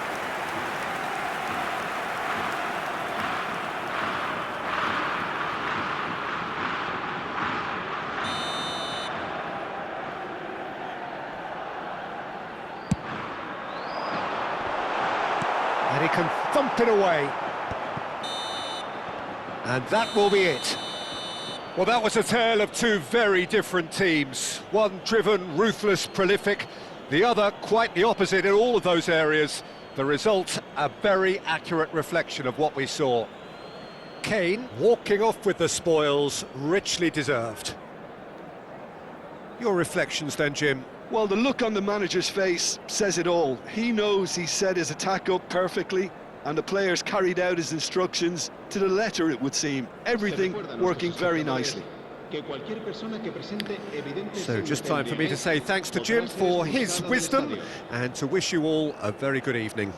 And he can thump it away. And that will be it. Well, that was a tale of two very different teams. One driven, ruthless, prolific. The other quite the opposite in all of those areas. The result, a very accurate reflection of what we saw. Kane walking off with the spoils, richly deserved. Your reflections then, Jim? Well, the look on the manager's face says it all. He knows he set his attack up perfectly, and the players carried out his instructions to the letter, it would seem. Everything working very nicely. So just time for me to say thanks to Jim for his wisdom and to wish you all a very good evening.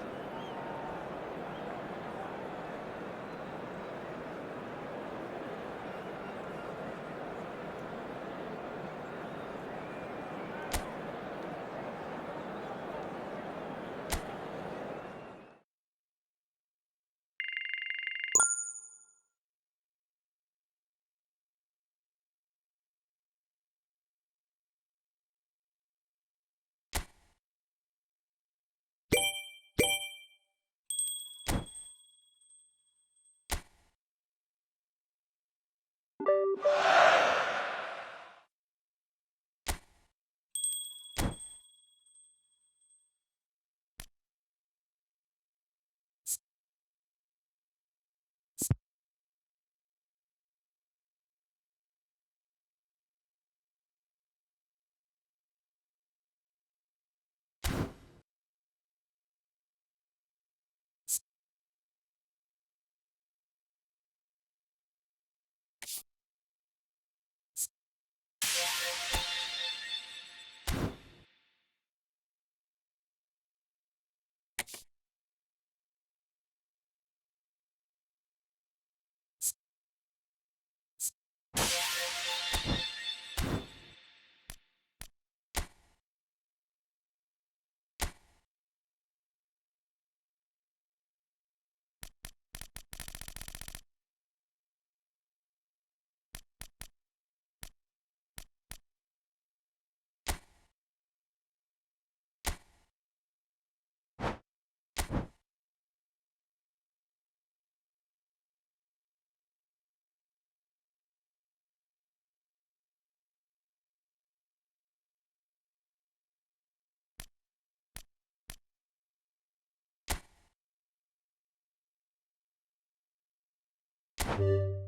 Kane.